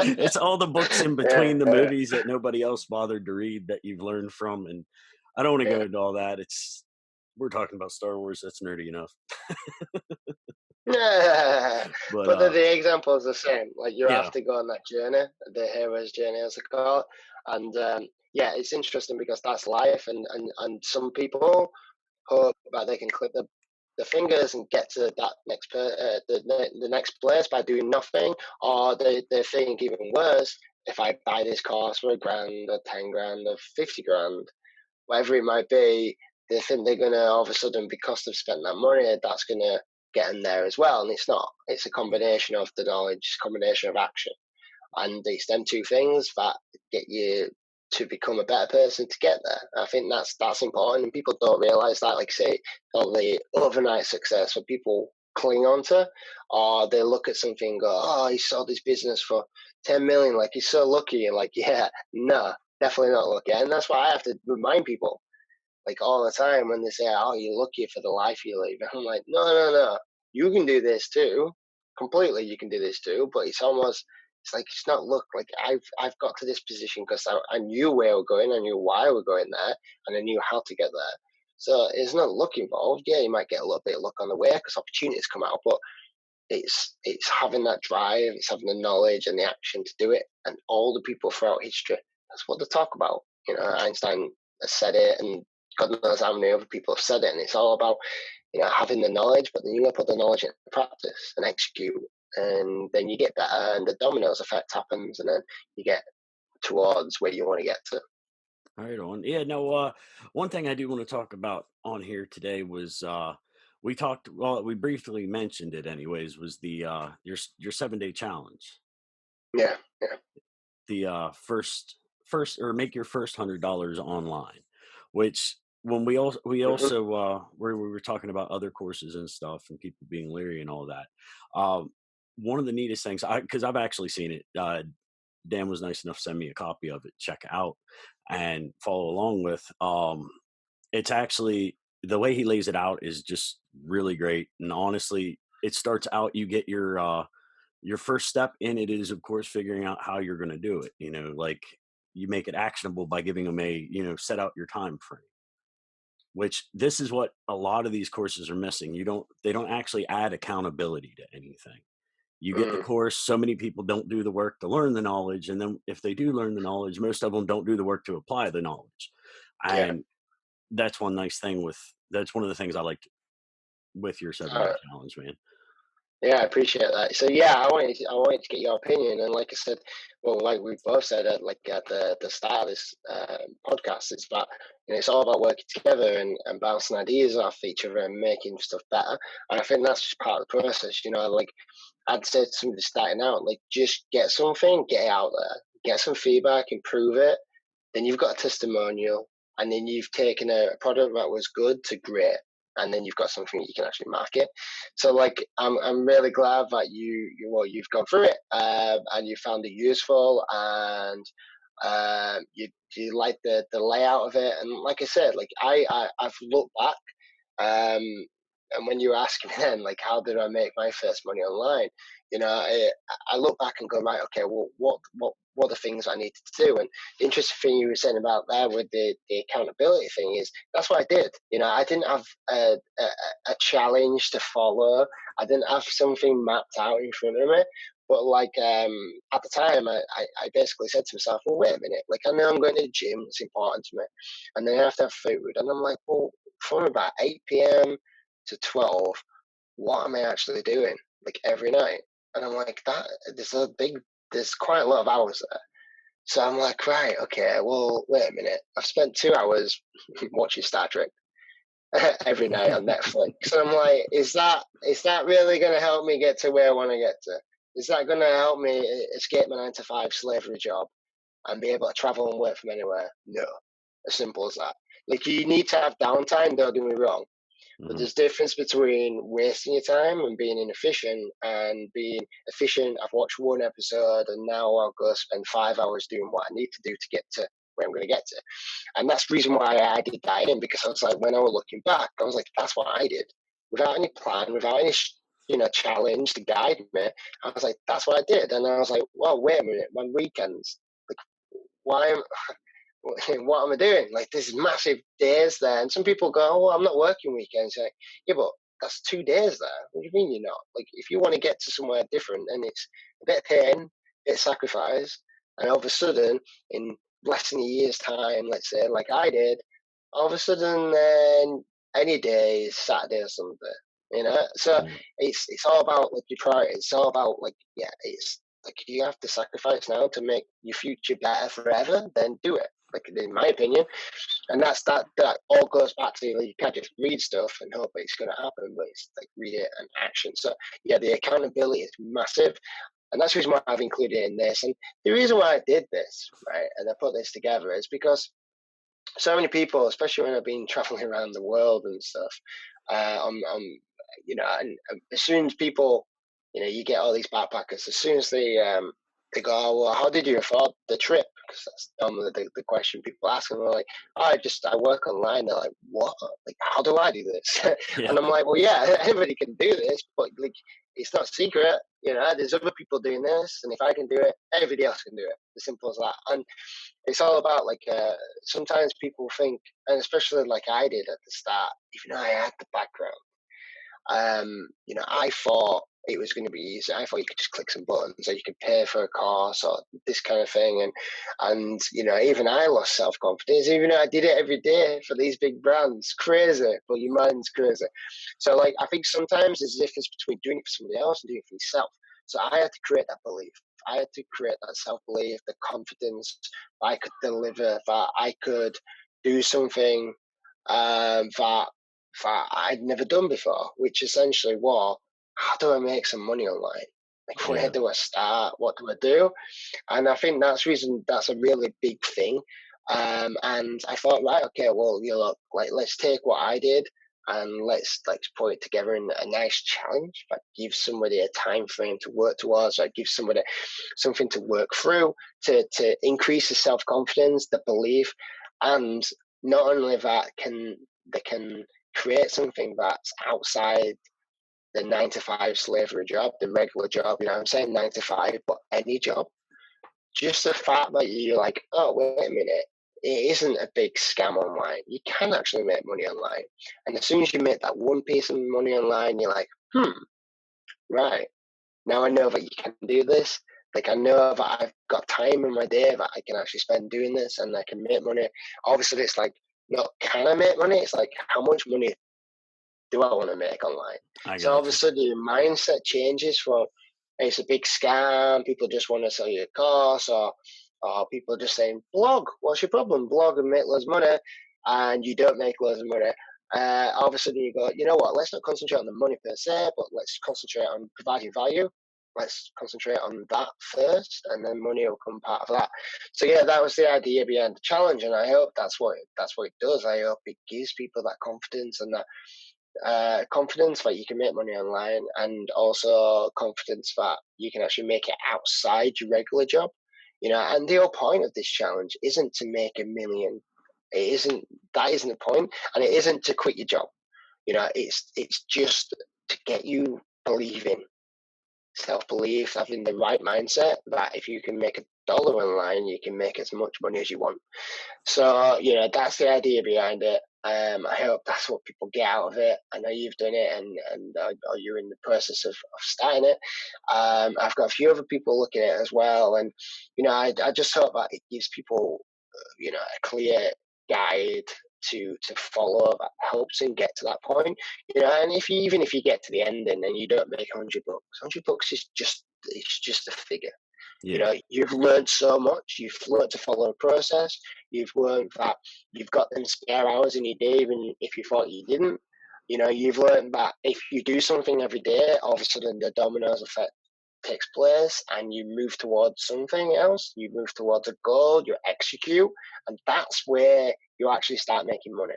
it's all the books in yeah, between the movies that nobody else bothered to read that you've learned from, and I don't want to go yeah. into all that. We're talking about Star Wars. That's nerdy enough. Nah, But but the example is the same. Like you have yeah, to go on that journey, the hero's journey, as I call it. And yeah, it's interesting because that's life, and some people hope that they can clip the fingers and get to that the next place by doing nothing, or they think even worse. If I buy this course for £1,000 or 10 grand or 50 grand, whatever it might be, they think they're going to all of a sudden, because they've spent that money, that's going to get them there as well. And it's not. It's a combination of the knowledge, combination of action. And it's them two things that get you to become a better person to get there. I think that's important, and people don't realize that. Like say, all the overnight success what people cling on to, or they look at something and go, "Oh, he sold his business for 10 million. Like he's so lucky." And like, yeah, no, definitely not lucky. And that's why I have to remind people like all the time when they say, "Oh, you're lucky for the life you live." And I'm like, no, no, no. You can do this too. Completely, you can do this too. But it's like it's not luck. Like I've got to this position because I knew where we're going, I knew why we're going there, and I knew how to get there. So it's not luck involved. Yeah, you might get a little bit of luck on the way because opportunities come out, but it's having that drive, it's having the knowledge and the action to do it. And all the people throughout history, that's what they talk about. Einstein has said it, and God knows how many other people have said it. And it's all about having the knowledge, but then you got to put the knowledge into practice and execute, and then you get better, and the dominoes effect happens, and then you get towards where you want to get to. right on. Yeah, no. One thing I do want to talk about on here today was we talked. Well, we briefly mentioned it, anyways. Was the your 7 day challenge? Yeah, yeah. The first or make your first $100 online, which when Hmm. where we were talking about other courses and stuff and people being leery and all that. Um, One of the neatest things, because I've actually seen it. Dan was nice enough to send me a copy of it, check out and follow along with. It's actually the way he lays it out is just really great. And honestly, it starts out, you get your first step in it is of course figuring out how you're going to do it, like you make it actionable by giving them a set out your time frame, which this is what a lot of these courses are missing. They don't actually add accountability to anything. You get the Mm, course, so many people don't do the work to learn the knowledge, and then if they do learn the knowledge, most of them don't do the work to apply the knowledge. yeah. And that's one nice thing with that's one of the things I liked with your 7 day Uh, challenge, man. Yeah, I appreciate that. So yeah, I wanted to get your opinion, and like I said, well, like we both said at the start of this podcast, it's about, it's all about working together and bouncing ideas off each other and making stuff better. And I think that's just part of the process. Like I'd say to somebody starting out, like just get something, get it out there, get some feedback, improve it. Then you've got a testimonial, and then you've taken a product that was good to great, and then you've got something you can actually market. So like I'm really glad that you've gone through it, and you found it useful, and you like the layout of it. And like I said, like I've looked back, um, and when you were asking me then, like, how did I make my first money online? I look back and go, right, okay, well, what are the things I needed to do? And the interesting thing you were saying about there with the accountability thing is that's what I did. I didn't have a challenge to follow. I didn't have something mapped out in front of me. But like at the time, I basically said to myself, well, wait a minute. Like I know I'm going to the gym. It's important to me. And then I have to have food. And I'm like, well, from about 8 p.m. to 12, what am I actually doing? Like every night. And I'm like, there's quite a lot of hours there. So I'm like, right, okay, well, wait a minute. I've spent 2 hours watching Star Trek every night on Netflix. So I'm like, is that really going to help me get to where I want to get to? Is that going to help me escape my 9 to 5 slavery job and be able to travel and work from anywhere? No, as simple as that. Like you need to have downtime. Don't get me wrong. But there's difference between wasting your time and being inefficient and being efficient. I've watched one episode and now I'll go spend 5 hours doing what I need to do to get to where I'm going to get to. And that's the reason why I did that in, because I was like, when I was looking back, I was like, that's what I did. Without any plan, without any challenge to guide me, I was like, that's what I did. And I was like, well, wait a minute, my weekends, like, why am what am I doing? Like, there's massive days there. And some people go, oh, well, I'm not working weekends. Like, yeah, but that's 2 days there. What do you mean you're not? Like, if you want to get to somewhere different, and it's a bit of pain, a bit of sacrifice, and all of a sudden, in less than a year's time, let's say, like I did, all of a sudden, then any day is Saturday or something. So it's all about like your priorities. It's all about like, yeah, it's like you have to sacrifice now to make your future better forever, then do it. Like in my opinion, and that all goes back to, like, you can't just read stuff and hope it's going to happen, but it's like read it and action. So yeah, the accountability is massive, and that's the reason why I've included it in this. And the reason why I did this, right, and I put this together is because so many people, especially when I've been traveling around the world and stuff, and as soon as people, you get all these backpackers, as soon as they go, oh, well, how did you afford the trip? Because that's normally the question people ask, and they're like, oh, I work online. They're like, what? Like, how do I do this? Yeah. And I'm like, well, yeah, everybody can do this, but like, it's not secret. There's other people doing this, and if I can do it, everybody else can do it. As simple as that. And it's all about like sometimes people think, and especially like I did at the start, even though I had the background, I thought it was going to be easy. I thought you could just click some buttons, or you could pay for a course, or this kind of thing. And even I lost self-confidence, even though I did it every day for these big brands. Crazy, but your mind's crazy. So like, I think sometimes there's a difference between doing it for somebody else and doing it for yourself. So I had to create that belief. I had to create that self-belief, the confidence that I could deliver, that I could do something that I'd never done before, which essentially was, how do I make some money online? Like, where do I start? What do I do? And I think that's a really big thing. And I thought, right, okay, well, like, let's take what I did and let's put it together in a nice challenge that gives somebody a time frame to work towards, that gives somebody something to work through to increase the self-confidence, the belief, and not only that, they can create something that's outside the 9 to 5 slavery job, the regular job. I'm saying 9 to 5, but any job. Just the fact that you're like, oh, wait a minute, it isn't a big scam online. You can actually make money online. And as soon as you make that one piece of money online, you're like, right, now I know that you can do this. Like, I know that I've got time in my day that I can actually spend doing this, and I can make money. Obviously, it's like, not can I make money? It's like, how much money do I want to make online? I So all of got a you. sudden your mindset changes from it's a big scam, people just want to sell you a course, or people just saying, blog, what's your problem? Blog and make loads of money, and you don't make loads of money. All of a sudden you go, you know what, let's not concentrate on the money per se, but let's concentrate on providing value. Let's concentrate on that first, and then money will come part of that. So yeah, that was the idea behind the challenge, and I hope that's what it does. I hope it gives people that confidence, and that confidence that you can make money online, and also confidence that you can actually make it outside your regular job. And the whole point of this challenge isn't to make $1 million. That isn't the point, and it isn't to quit your job. It's just to get you believing, self-belief, having the right mindset that if you can make $1 online, you can make as much money as you want. So, that's the idea behind it. I hope that's what people get out of it. I know you've done it, and you're in the process of starting it. I've got a few other people looking at it as well, and I just hope that it gives people, a clear guide to follow that helps them get to that point. And even if you get to the ending and you don't make $100, $100 is just a figure. Yeah. You've learned so much. You've learned to follow a process. You've learned that you've got them spare hours in your day, even if you thought you didn't. You've learned that if you do something every day, all of a sudden the dominoes effect takes place, and you move towards something else. You move towards a goal. You execute, and that's where you actually start making money.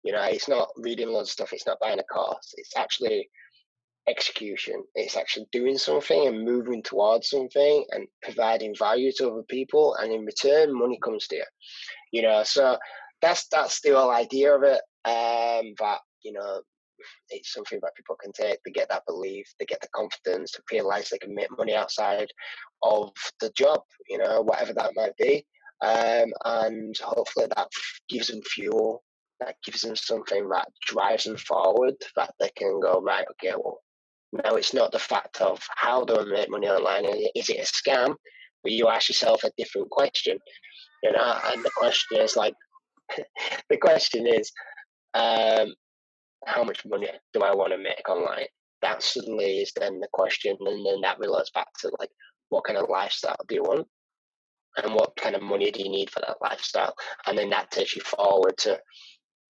It's not reading loads of stuff. It's not buying a course. It's actually execution. It's actually doing something and moving towards something and providing value to other people, and in return money comes to you. So that's the whole idea of it. That it's something that people can take. They get that belief, they get the confidence to realize they can make money outside of the job, whatever that might be. And hopefully that gives them fuel, that gives them something that drives them forward, that they can go, right, okay, well, now it's not the fact of how do I make money online, is it a scam? But you ask yourself a different question, and the question is how much money do I want to make online? That suddenly is then the question, and then that relates back to what kind of lifestyle do you want, and what kind of money do you need for that lifestyle, and then that takes you forward to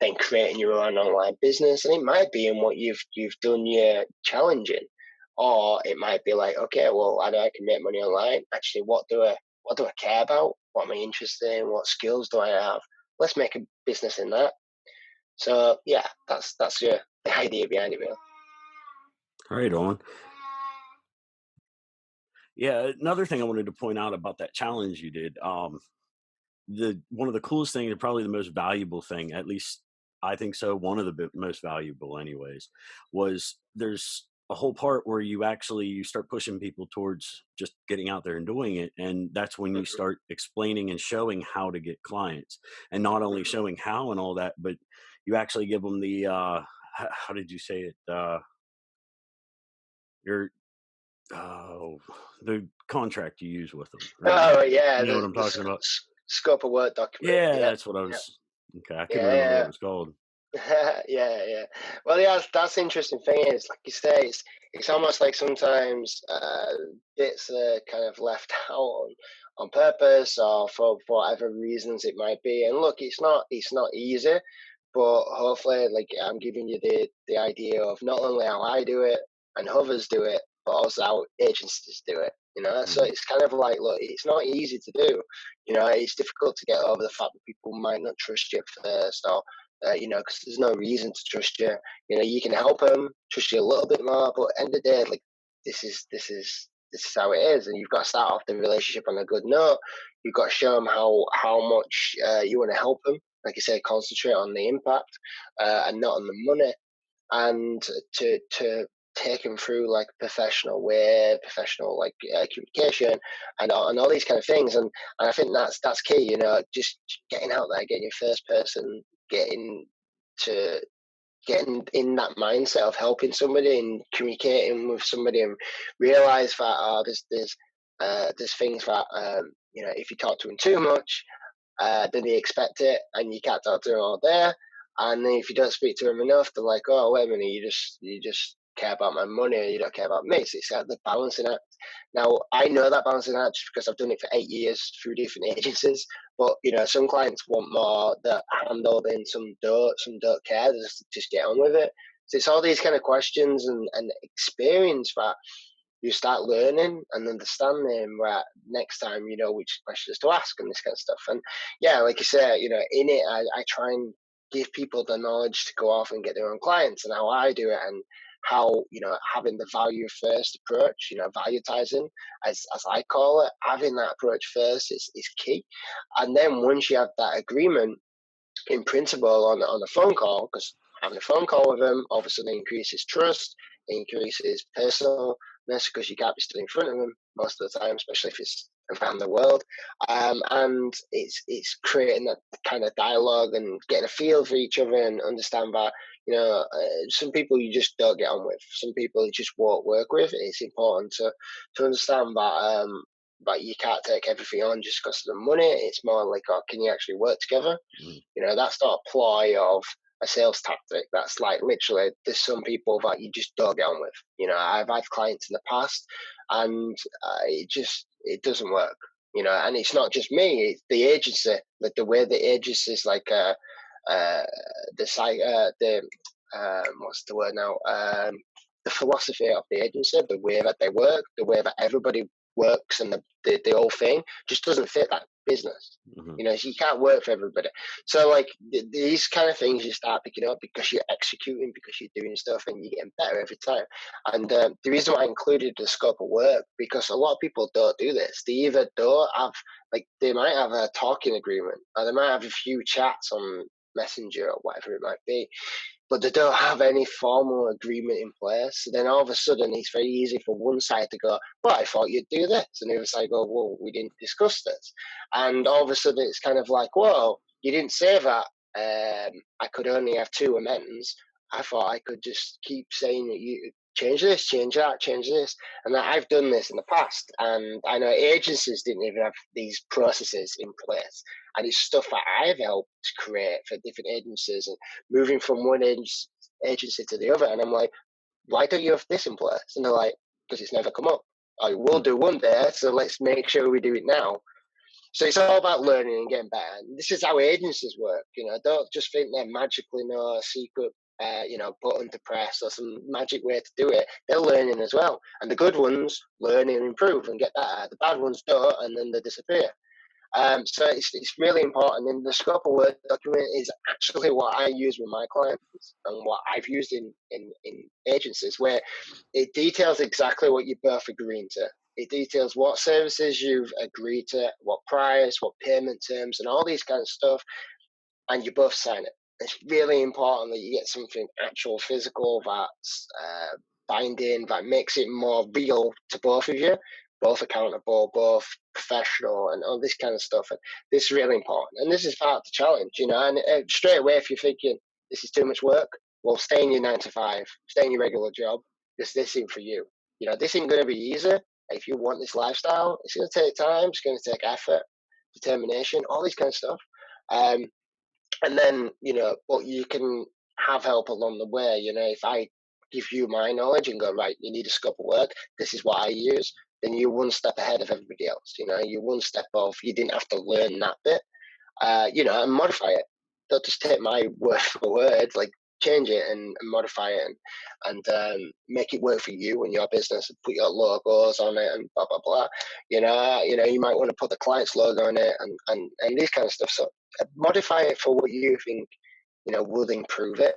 then creating your own online business. And it might be in what you've done your challenge in, or it might be okay, well, I know I can make money online. Actually, what do I care about? What am I interested in? What skills do I have? Let's make a business in that. So yeah, that's the idea behind it, really. Right on. Yeah, another thing I wanted to point out about that challenge you did, one of the coolest things, and probably the most valuable thing, at least I think so, one of the most valuable anyways, was there's a whole part where you start pushing people towards just getting out there and doing it, and that's when you start explaining and showing how to get clients, and not only showing how and all that, but you actually give them the how did you say it, your the contract you use with them, right? Oh yeah, You know what the I'm talking about? scope of work document. Yeah, Yeah, that's what I was. Okay, I couldn't remember what yeah. it was called. Yeah. Well, yeah, that's the interesting thing is, like you say, it's almost like sometimes bits are kind of left out on purpose, or for whatever reasons it might be. And look, it's not easy, but hopefully, I'm giving you the idea of not only how I do it and others do it, but also how agencies do it. So it's kind of look, it's not easy to do. It's difficult to get over the fact that people might not trust you at first, or because there's no reason to trust you. You can help them trust you a little bit more, but at the end of the day, this is how it is, and you've got to start off the relationship on a good note. You've got to show them how much you want to help them. Like you say, concentrate on the impact and not on the money, and to take them through professional way, professional communication, and all these kind of things. And I think that's key. Just getting out there, getting your first person, getting in that mindset of helping somebody and communicating with somebody, and realize that there's things that if you talk to them too much, then they expect it, and you can't talk to them all day. And if you don't speak to them enough, they're like, oh, wait a minute, you just care about my money, or you don't care about me. So it's like the balancing act. Now, I know that balancing act just because I've done it for 8 years through different agencies. But, some clients want more, that hand-holding, some don't care, they just get on with it. So it's all these kind of questions and experience that you start learning and understanding where next time you know which questions to ask and this kind of stuff. And yeah, like you say, in it, I try and give people the knowledge to go off and get their own clients, and how I do it, and how, having the value first approach, valuetizing, as I call it, having that approach first is key. And then once you have that agreement in principle on a phone call, because having a phone call with them obviously increases trust, increases personalness, because you can't be stood in front of them most of the time, especially if it's around the world. And it's creating that kind of dialogue and getting a feel for each other, and understand that, some people you just don't get on with, some people you just won't work with. It's important to understand that but you can't take everything on just because of the money. It's more like, oh, can you actually work together? That's not a ploy of a sales tactic. That's like literally, there's some people that you just don't get on with. I've had clients in the past, and it doesn't work. And it's not just me, it's the agency. Like the way the agency is like what's the word now? The philosophy of the agency, the way that they work, the way that everybody works, and the whole thing just doesn't fit that business. So you can't work for everybody. So like these kind of things you start picking up because you're executing, because you're doing stuff, and you're getting better every time. And the reason why I included the scope of work, because a lot of people don't do this. They either don't have, like, they might have a talking agreement, or they might have a few chats on Messenger or whatever it might be, but they don't have any formal agreement in place. So then all of a sudden, it's very easy for one side to go, well, I thought you'd do this. And the other side go, well, we didn't discuss this. And all of a sudden, it's kind of like, well, you didn't say that I could only have 2 amends. I thought I could just keep saying that you change this, change that, change this. And I've done this in the past. And I know agencies didn't even have these processes in place. And it's stuff that I've helped create for different agencies, and moving from one agency to the other. And I'm like, why don't you have this in place? And they're like, because it's never come up. I will do one day, so let's make sure we do it now. So it's all about learning and getting better. And this is how agencies work. Don't just think they magically know a secret button to press or some magic way to do it. They're learning as well. And the good ones learn and improve and get better. The bad ones don't, and then they disappear. So it's really important. And the scope of work document is actually what I use with my clients, and what I've used in agencies, where it details exactly what you're both agreeing to. It details what services you've agreed to, what price, what payment terms, and all these kind of stuff, and you both sign it. It's really important that you get something actual, physical, that's binding, that makes it more real to both of you, both accountable, both professional, and all this kind of stuff. And this is really important. And this is part of the challenge, And straight away, if you're thinking this is too much work, well, stay in your 9 to 5, stay in your regular job. This isn't for you. This isn't going to be easy. If you want this lifestyle, it's going to take time. It's going to take effort, determination, all this kind of stuff. And then, but you can have help along the way. If I give you my knowledge and go, right, you need a scope of work, this is what I use, then you're one step ahead of everybody else. You're one step off. You didn't have to learn that bit, and modify it. Don't just take my word for word, like change it and modify it and make it work for you and your business, and put your logos on it and blah, blah, blah. You might want to put the client's logo on it and this kind of stuff. So modify it for what you think, will improve it.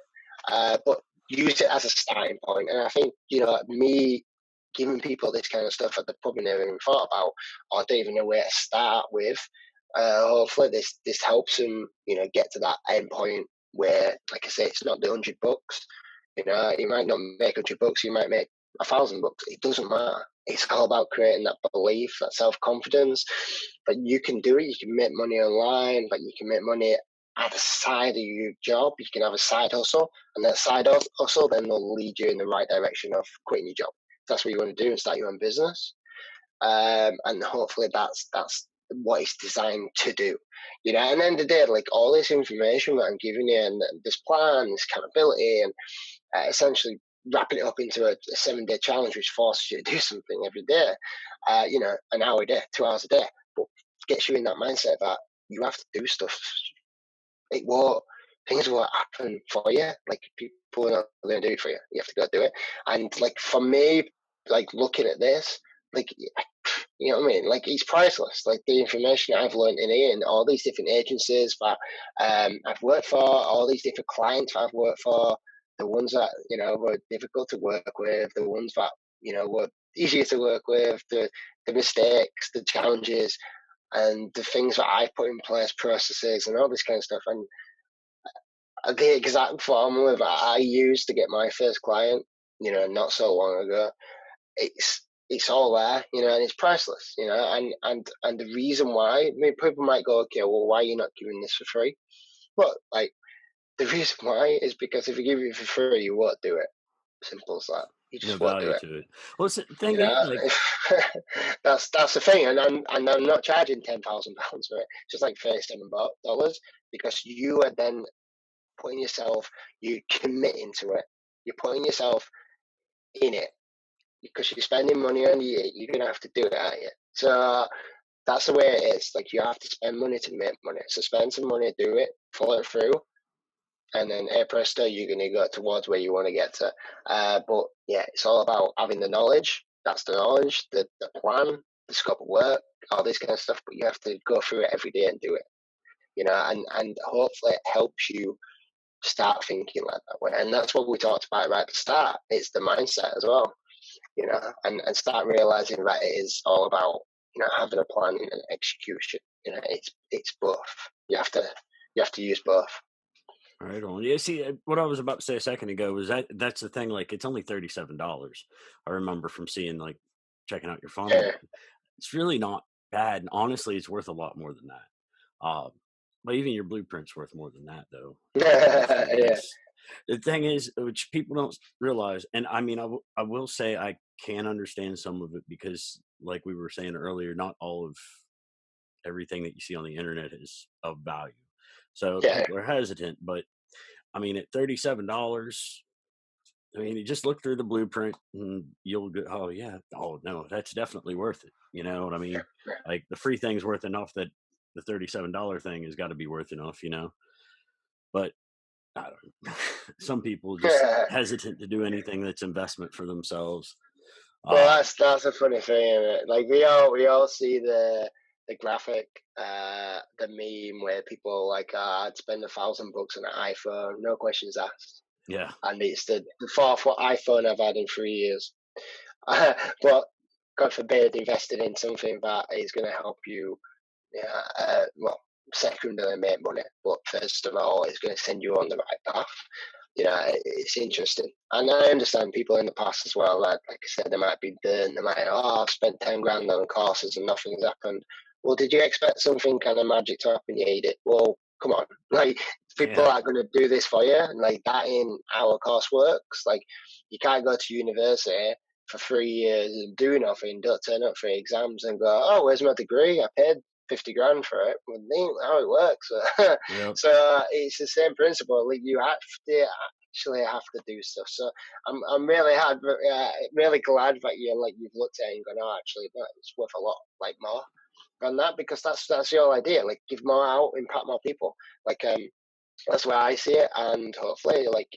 But use it as a starting point. And I think, me giving people this kind of stuff that they probably never even thought about, or don't even know where to start with, hopefully this helps them, get to that end point where, like I say, it's not the 100 bucks. You might not make 100 bucks, you might make 1,000 bucks. It doesn't matter. It's all about creating that belief, that self-confidence, that you can do it. You can make money online, but you can make money at the side of your job. You can have a side hustle, and that side hustle then will lead you in the right direction of quitting your job. If that's what you want to do and start your own business. And hopefully that's what it's designed to do. You know, and then the day, like all this information that I'm giving you, and this plan, this accountability, and essentially wrapping it up into a 7-day challenge, which forces you to do something every day, you know, an hour a day, 2 hours a day, but gets you in that mindset that you have to do stuff. It won't, things will happen for you. Like, people are not going to do it for you. You have to go do it. And like, for me, like looking at this, like, you know what I mean? Like, it's priceless. Like, the information I've learned in here, and all these different agencies that I've worked for, all these different clients I've worked for, the ones that, you know, were difficult to work with, the ones that, you know, were easier to work with, the mistakes, the challenges, and the things that I've put in place, processes, and all this kind of stuff. And the exact formula that I used to get my first client, you know, not so long ago, it's all there, you know, and it's priceless, you know. And the reason why, I mean, people might go, okay, well, why are you not giving this for free? Well, like, the reason why is because if you give it for free, you won't do it. Simple as that. You No just won't do value it. to it. Well, the thing You is, know, like, that's the thing, and I'm not charging £10,000 for it. Just like $37, because you are then putting yourself, you committing to it. You're putting yourself in it, because you're spending money on it. You're gonna have to do it, aren't you? So that's the way it is. Like, you have to spend money to make money. So spend some money, do it, follow it through, and then hey presto, you're going to go towards where you want to get to. But yeah, it's all about having the knowledge. That's the knowledge, the plan, the scope of work, all this kind of stuff. But you have to go through it every day and do it. You know, and hopefully it helps you start thinking like that way. And that's what we talked about right at the start. It's the mindset as well. You know, and start realizing that it is all about, you know, having a plan and execution. You know, it's both. You have to use both. right on. Yeah, see, what I was about to say a second ago was that's the thing. Like, it's only $37. I remember from seeing, like, checking out your funnel. Yeah. It's really not bad. And honestly, it's worth a lot more than that. But even your blueprint's worth more than that, though. Honestly, Yeah. it's the thing is, which people don't realize. And I mean, I will say I can understand some of it, because, like we were saying earlier, not all of everything that you see on the internet is of value. So Yeah. people are hesitant. But I mean, at $37, I mean, you just look through the blueprint and you'll go, oh yeah, oh no, that's definitely worth it. You know what I mean? Like, the free thing's worth enough that the $37 thing has got to be worth enough, you know? But I don't know. Some people just Yeah. hesitant to do anything that's investment for themselves. Well, Uh, that's a funny thing, isn't it? Like, we all see the graphic, the meme where people are like, I'd spend $1,000 on an iPhone, no questions asked, yeah, and it's the fourth iPhone I've had in 3 years. But God forbid, invested in something that is going to help you, well, secondarily make money, but first of all, it's going to send you on the right path. You know, it's interesting, and I understand people in the past as well. Like I said, they might be burnt. They might, I've spent 10 grand on courses and nothing's happened. Well, did you expect something kind of magic to happen? You need it. Well, come on, like, people yeah, are going to do this for you, and like, that in our course works. Like, you can't go to university for 3 years and do nothing, don't turn up for exams and go, oh, where's my degree? I paid 50 grand for it. Well, that ain't how it works. yep, So it's the same principle. Like, you actually have to do stuff. So I'm really really glad that you've looked at it and gone, oh, actually, no, it's worth a lot, like, more than that, because that's the whole idea. Like, give more out, impact more people. Like, that's where I see it, and hopefully, like,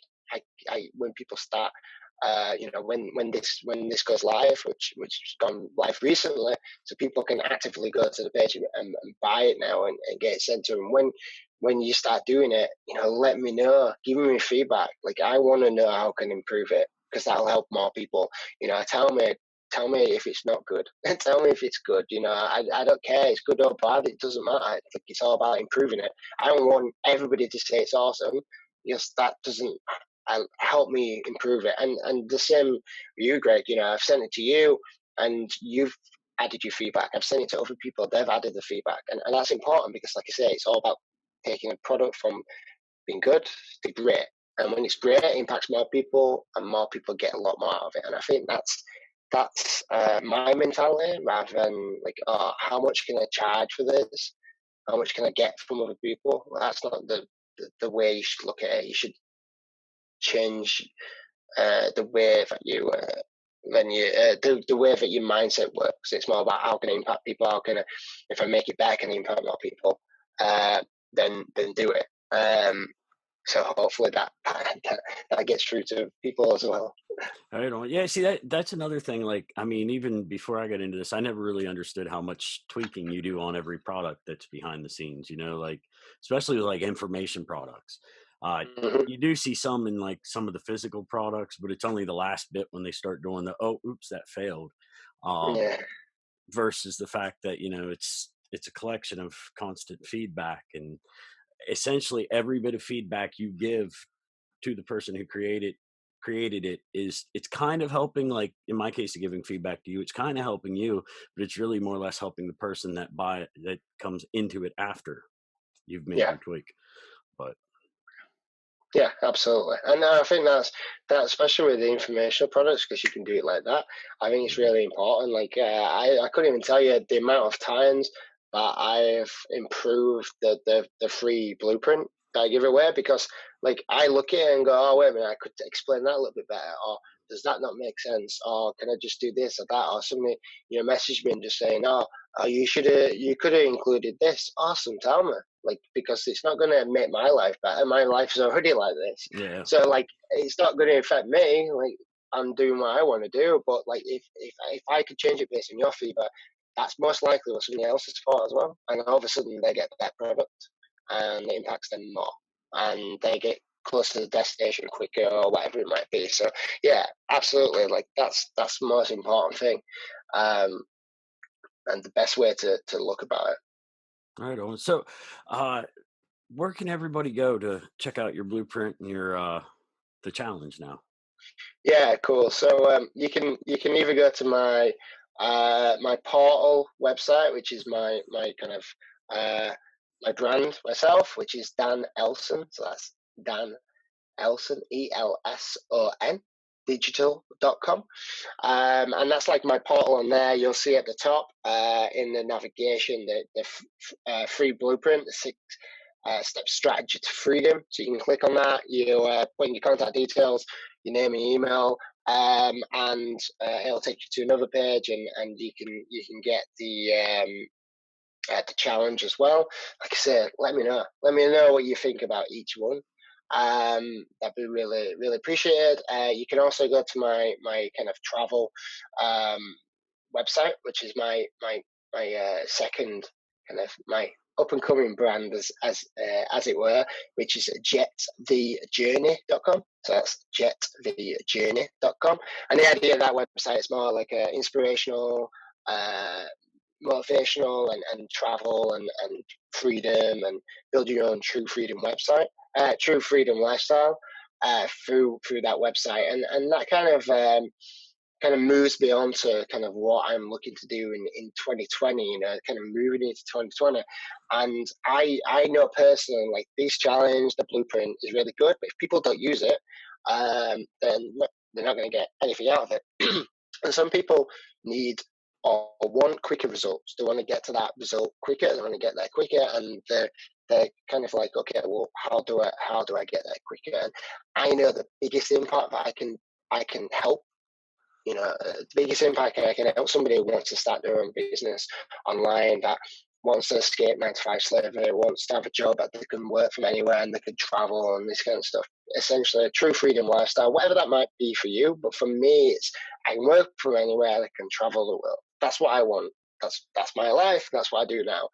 I when people start, you know, when this goes live, which has gone live recently, so people can actively go to the page and buy it now and get it sent to them. When you start doing it, you know, let me know, give me feedback. Like, I want to know how I can improve it, because that'll help more people. You know, tell me if it's not good. Tell me if it's good. You know, I don't care. It's good or bad. It doesn't matter. It's all about improving it. I don't want everybody to say it's awesome, because that doesn't help me improve it. And the same with you, Greg. You know, I've sent it to you, and you've added your feedback. I've sent it to other people. They've added the feedback, and that's important, because, like I say, it's all about taking a product from being good to great. And when it's great, it impacts more people, and more people get a lot more out of it. And I think that's that's my mentality, rather than like, oh, how much can I charge for this? How much can I get from other people? That's not the way you should look at it. You should change the way that you the way that your mindset works. It's more about how can I impact people. How can I, if I make it better, can I impact more people? Then do it. So hopefully that gets through to people as well. Right on. Yeah, see that's another thing. Like, I mean, even before I got into this, I never really understood how much tweaking you do on every product that's behind the scenes. Like especially with like information products. Mm-hmm. You do see some in like some of the physical products, but it's only the last bit when they start doing the oops, that failed. Yeah. Versus the fact that it's a collection of constant feedback, and essentially every bit of feedback you give to the person who created it it's kind of helping, like in my case of giving feedback to you, it's kind of helping you, but it's really more or less helping the person that comes into it after you've made Yeah. your tweak. But yeah, absolutely. And I think that, especially with the informational products, because you can do it like that, I think it's really important. Like, I couldn't even tell you the amount of times that I've improved the free blueprint that I give away, because like I look at it and go, oh, wait a minute, I could explain that a little bit better, or does that not make sense, or can I just do this or that, or somebody message me and just saying, oh, you could have included this. Awesome, tell me. Like, because it's not going to make my life better. My life is already like this. yeah, So like, it's not going to affect me. Like, I'm doing what I want to do. But like, if I could change it based on your feedback, that's most likely what somebody else is for as well. And all of a sudden they get that product and it impacts them more, and they get close to the destination quicker or whatever it might be. So yeah, absolutely. Like that's the most important thing. And the best way to look about it. right on. So where can everybody go to check out your blueprint and your the challenge now? Yeah, cool. So you can either go to my my portal website, which is my kind of my brand myself, which is Dan Elson. So that's Dan Elson, ELSON, digital.com. And that's like my portal on there. You'll see at the top in the navigation the free blueprint, the 6-step strategy to freedom. So you can click on that. You put in your contact details, your name and email, and it'll take you to another page, and you can get the challenge as well. Like I said, let me know what you think about each one. That'd be really, really appreciated. You can also go to my kind of travel website, which is my second kind of my up and coming brand as it were, which is jetthejourney.com. So that's jetthejourney.com. And the idea of that website is more like a inspirational, motivational and travel and freedom, and build your own true freedom website, true freedom lifestyle through that website, and that kind of moves me on to kind of what I'm looking to do in 2020, kind of moving into 2020. And I know personally, like, this challenge, the blueprint is really good, but if people don't use it, then they're not going to get anything out of it. And some people need or want quicker results. They want to get to that result quicker. They want to get there quicker, and they're kind of like, okay, well, how do I get there quicker? And I know the biggest impact that I can help. The biggest impact I can help somebody who wants to start their own business online, that wants to escape 9-to-5 slavery, wants to have a job that they can work from anywhere and they can travel and this kind of stuff. Essentially, a true freedom lifestyle, whatever that might be for you. But for me, it's I can work from anywhere, I can travel the world. That's what I want. That's my life. That's what I do now.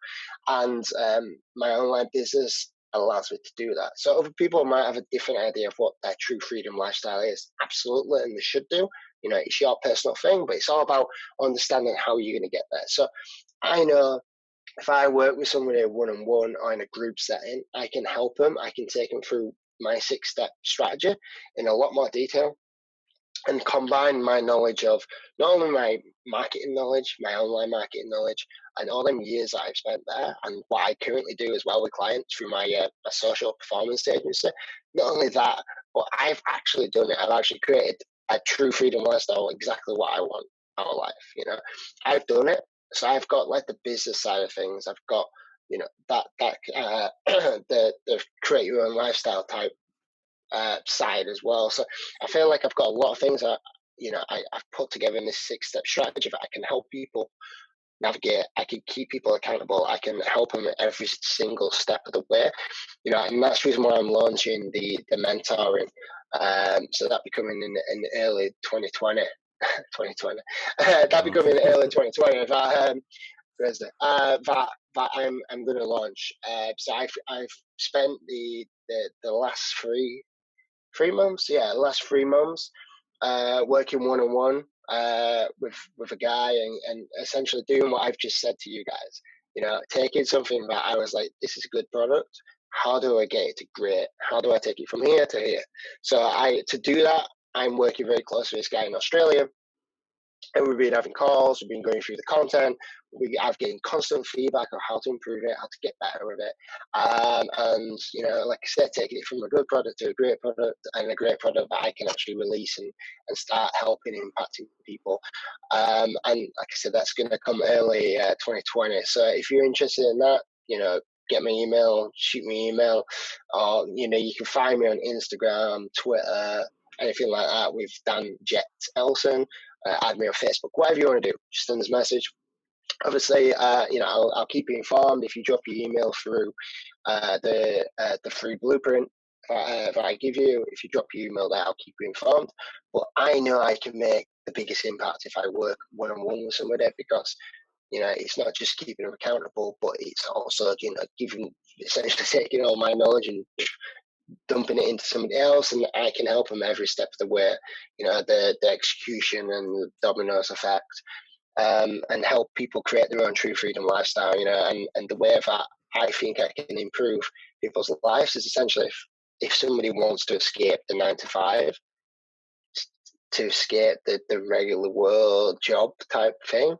And my online business allows me to do that. So other people might have a different idea of what their true freedom lifestyle is. Absolutely, and they should do. It's your personal thing, but it's all about understanding how you're going to get there. So I know if I work with somebody one-on-one or in a group setting, I can help them. I can take them through my 6-step strategy in a lot more detail, and combine my knowledge of not only my marketing knowledge, my online marketing knowledge, and all them years that I've spent there, and what I currently do as well with clients through my social performance agency. Not only that, but I've actually done it. I've actually created a true freedom lifestyle, exactly what I want. our life. You know, I've done it, so I've got like the business side of things. I've got, you know, that the create your own lifestyle type side as well. So I feel like I've got a lot of things that, you know, I've put together in this 6-step strategy that I can help people navigate. I can keep people accountable. I can help them at every single step of the way. You know, and that's the reason why I'm launching the mentoring. So that'll be coming in early 2020. 2020. That'll be coming in early 2020. Thursday. That I'm going to launch. So I've spent the last 3 months, the last 3 months, working one on one with a guy, and essentially doing what I've just said to you guys. You know, taking something that I was like, this is a good product. How do I get it to great? How do I take it from here to here? So to do that, I'm working very closely with this guy in Australia. And we've been having calls, we've been going through the content, I've getting constant feedback on how to improve it, how to get better with it. And, you know, like I said, taking it from a good product to a great product, and a great product that I can actually release and start helping, impacting people. And like I said, that's going to come early 2020. So if you're interested in that, you know, get me email, shoot me email, or, you know, you can find me on Instagram, Twitter, anything like that with Dan Jet Elson. Add me on Facebook, whatever you want to do, just send us a message. Obviously, you know, I'll keep you informed if you drop your email through the free blueprint that I give you. If you drop your email there, I'll keep you informed. But I know I can make the biggest impact if I work one-on-one with somebody, because, you know, it's not just keeping them accountable, but it's also, you know, essentially taking all my knowledge and dumping it into somebody else, and I can help them every step of the way. You know, the execution and the dominoes effect, and help people create their own true freedom lifestyle. You know, and the way that I think I can improve people's lives is essentially if somebody wants to escape the 9 to 5, to escape the regular world job type thing.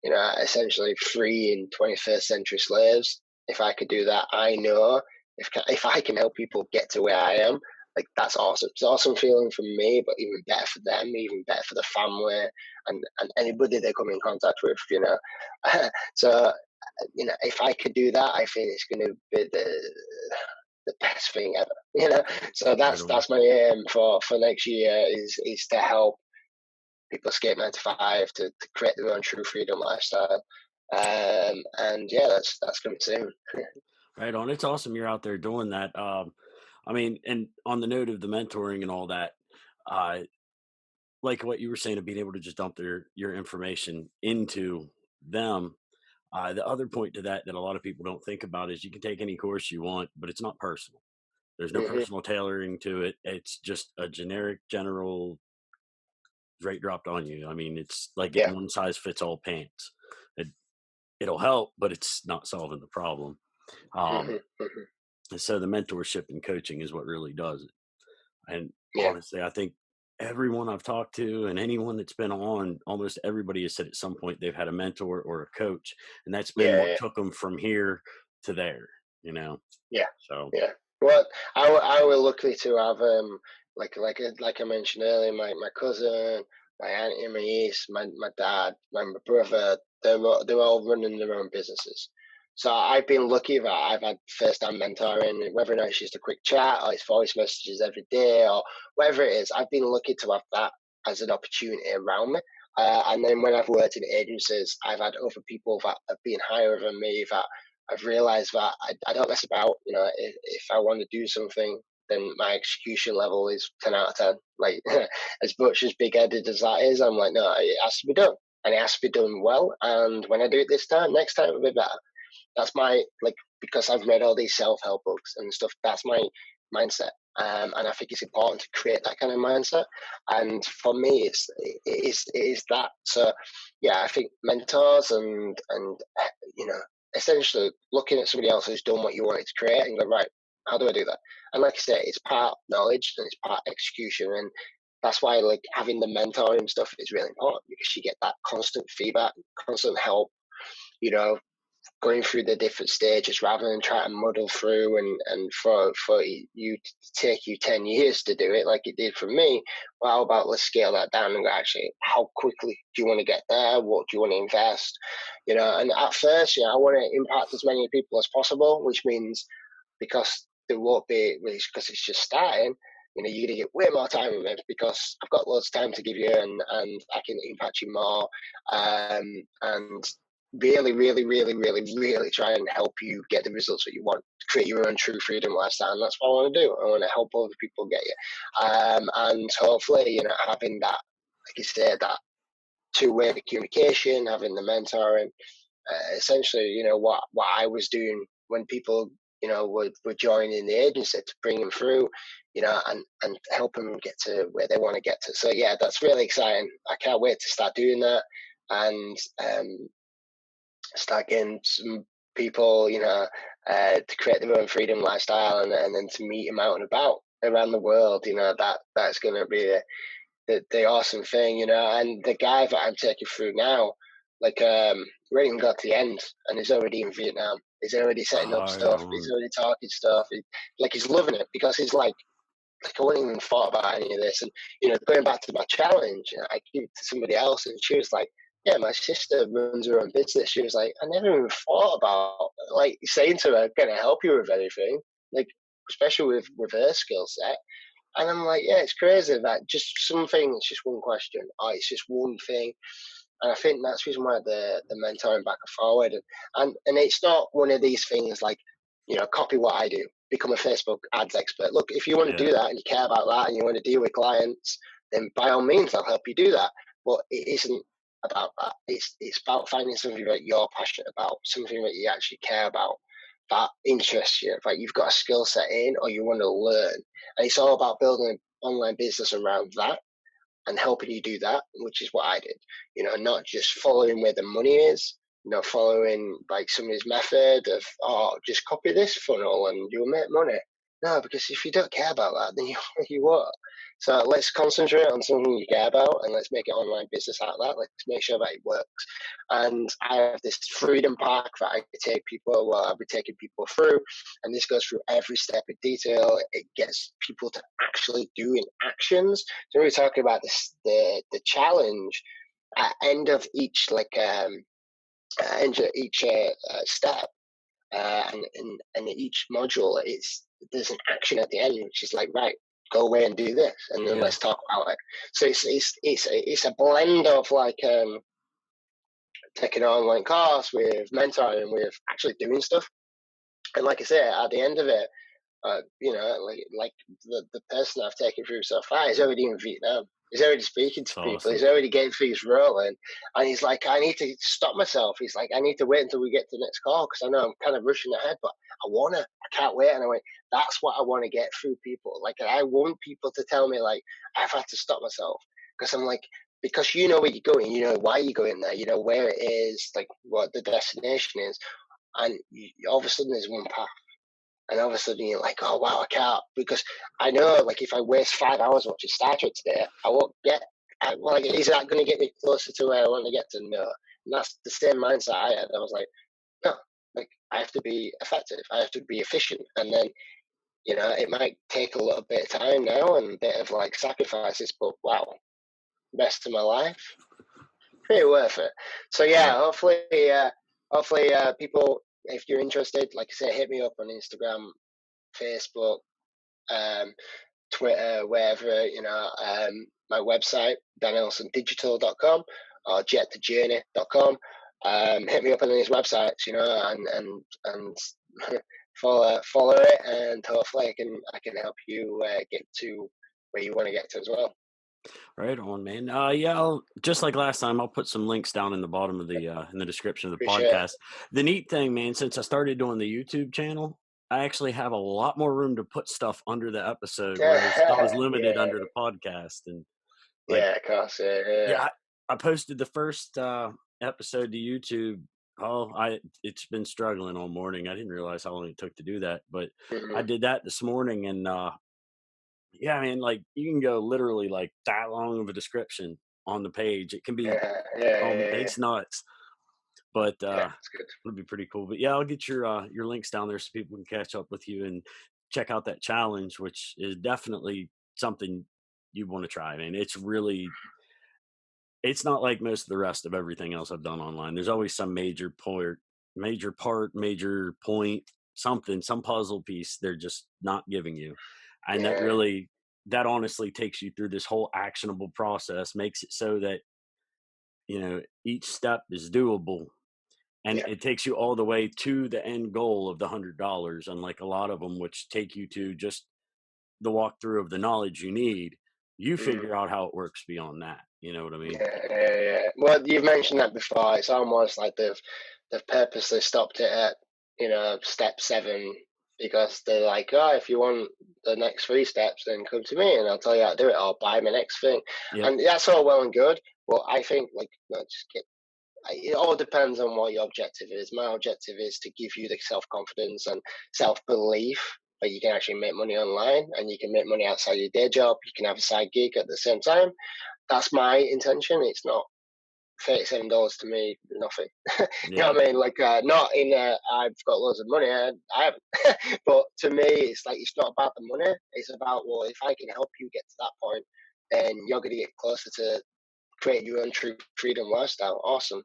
You know, essentially freeing 21st century slaves. If I could do that, I know if I can help people get to where I am, like, that's awesome. It's an awesome feeling for me, but even better for them, even better for the family and anybody they come in contact with, you know. So, you know, if I could do that, I think it's going to be the best thing ever, you know. So that's my aim for next year is to help people escape 9 to 5 to create their own true freedom lifestyle. And yeah, that's coming soon. Right on. It's awesome you're out there doing that. I mean, and on the note of the mentoring and all that, uh, like what you were saying of being able to just dump your information into them. The other point to that a lot of people don't think about is you can take any course you want, but it's not personal. There's no personal tailoring to it. It's just a generic, general rate dropped on you. I mean, it's like getting one size fits all pants. It'll help, but it's not solving the problem. And so the mentorship and coaching is what really does it. And honestly, I think everyone I've talked to and anyone that's been on, almost everybody has said at some point they've had a mentor or a coach, and that's been what took them from here to there, you know? So, well, I were lucky to have, like I mentioned earlier, my cousin, my auntie, my niece, my dad, my brother, they're all running their own businesses. So I've been lucky that I've had first-hand mentoring, whether or not it's just a quick chat or it's voice messages every day or whatever it is. I've been lucky to have that as an opportunity around me. And then when I've worked in agencies, I've had other people that have been higher than me that I've realized that I don't mess about. You know, if I want to do something, then my execution level is 10 out of 10. Like, as much as big-headed as that is, I'm like, no, it has to be done. And it has to be done well. And when I do it this time, next time it'll be better. That's my, because I've read all these self-help books and stuff, that's my mindset. And I think it's important to create that kind of mindset. And for me, it is that. So, yeah, I think mentors and you know, essentially looking at somebody else who's done what you wanted to create and go, right, how do I do that? And like I say, it's part knowledge and it's part execution. And that's why, like, having the mentoring stuff is really important, because you get that constant feedback, constant help, you know, going through the different stages rather than try to muddle through and for you to take you 10 years to do it like it did for me. Well, how about let's scale that down and go, actually, how quickly do you want to get there? What do you want to invest? And at first, I want to impact as many people as possible, which means because there won't be, because it's just starting, you're going to get way more time with it because I've got loads of time to give you and I can impact you more. And really, really, really, really, really try and help you get the results that you want, create your own true freedom lifestyle. And that's what I want to do. I want to help other people get you. And hopefully, having that, like you said, that two-way communication, having the mentoring, essentially, what I was doing when people, were joining the agency to bring them through, and help them get to where they want to get to. So yeah, that's really exciting. I can't wait to start doing that and start getting some people, to create their own freedom lifestyle and then to meet them out and about around the world. That's going to be the awesome thing, and the guy that I'm taking through now, like, we haven't even got to the end and he's already in Vietnam. He's already setting up stuff. He's already talking stuff. He's loving it because he's like, I wouldn't even thought about any of this. And, going back to my challenge, I gave it to somebody else and she was like, yeah, my sister runs her own business. She was like, I never even thought about, like, saying to her, can I help you with anything? Like, especially with her skill set. And I'm like, yeah, it's crazy that just something, it's just one question, or it's just one thing. And I think that's the reason why the mentoring back and forward. And it's not one of these things like, copy what I do, become a Facebook ads expert. Look, if you want to do that and you care about that and you want to deal with clients, then by all means, I'll help you do that. But it isn't about that. It's about finding something that you're passionate about, something that you actually care about, that interests you, that you've got a skill set in or you want to learn. And it's all about building an online business around that and helping you do that, which is what I did. Not just following where the money is, following like somebody's method of, just copy this funnel and you'll make money. No, because if you don't care about that, then you won't. So let's concentrate on something you care about and let's make an online business out of that. Let's make sure that it works. And I have this freedom pack that I take people, I'll be taking people through. And this goes through every step in detail. It gets people to actually doing actions. So we're talking about this, the challenge at end of each, step. And each module, there's an action at the end, which is like, right, go away and do this, and then let's talk about it. So it's a blend of like taking an online course with mentoring, with actually doing stuff. And like I say, at the end of it, like the person I've taken through so far is already in Vietnam. He's already speaking to people. Awesome. He's already getting things rolling. And he's like, I need to stop myself. He's like, I need to wait until we get to the next call because I know I'm kind of rushing ahead, but I can't wait. And I went, that's what I want to get through people. Like, I want people to tell me, like, I've had to stop myself because I'm like, because you know where you're going, you know why you're going there, you know where it is, like what the destination is. And all of a sudden there's one path. And all of a sudden you're like, oh, wow, I can't. Because I know, like, if I waste 5 hours watching Star Trek today, I won't get, is that going to get me closer to where I want to get to? No. And that's the same mindset I had. I was like, no, like, I have to be effective. I have to be efficient. And then, it might take a little bit of time now and a bit of, like, sacrifices, but wow, best of my life. Pretty worth it. So, yeah, hopefully people, if you're interested, like I say, hit me up on Instagram, Facebook, Twitter, wherever, my website, danelsondigital.com or jetthejourney.com. Hit me up on these websites, and follow it, and hopefully I can help you get to where you want to get to as well. Right on, man. I'll, just like last time, I'll put some links down in the bottom of the in the description of the podcast. The neat thing, man, since I started doing the YouTube channel, I actually have a lot more room to put stuff under the episode, whereas I was limited under the podcast. And of course, I posted the first episode to YouTube. It's been struggling all morning. I didn't realize how long it took to do that, but I did that this morning, and yeah, man, like, you can go literally like that long of a description on the page. It can be, it's nuts. But Yeah, it's good. it'd be pretty cool. But yeah, I'll get your links down there so people can catch up with you and check out that challenge, which is definitely something you want to try. And it's not like most of the rest of everything else I've done online. There's always some major point, something, some puzzle piece they're just not giving you. And Yeah, that honestly takes you through this whole actionable process, makes it so that, each step is doable, and yeah. it takes you all the way to the end goal of the $100. Unlike a lot of them, which take you to just the walkthrough of the knowledge you need, you Mm. figure out how it works beyond that. You know what I mean? Yeah. Well, you've mentioned that before. It's almost like they've purposely stopped it at step 7 because they're like, oh, if you want the next 3 steps, then come to me and I'll tell you how to do it. Or buy my next thing, Yep. and that's all well and good. But I think it all depends on what your objective is. My objective is to give you the self confidence and self belief that you can actually make money online and you can make money outside your day job. You can have a side gig at the same time. That's my intention. It's not $37 to me, nothing. You know Yeah. what I mean? Like, not in I've got loads of money. I haven't. But to me, it's like it's not about the money. It's about, well, if I can help you get to that point, then you're going to get closer to creating your own true freedom lifestyle. Awesome.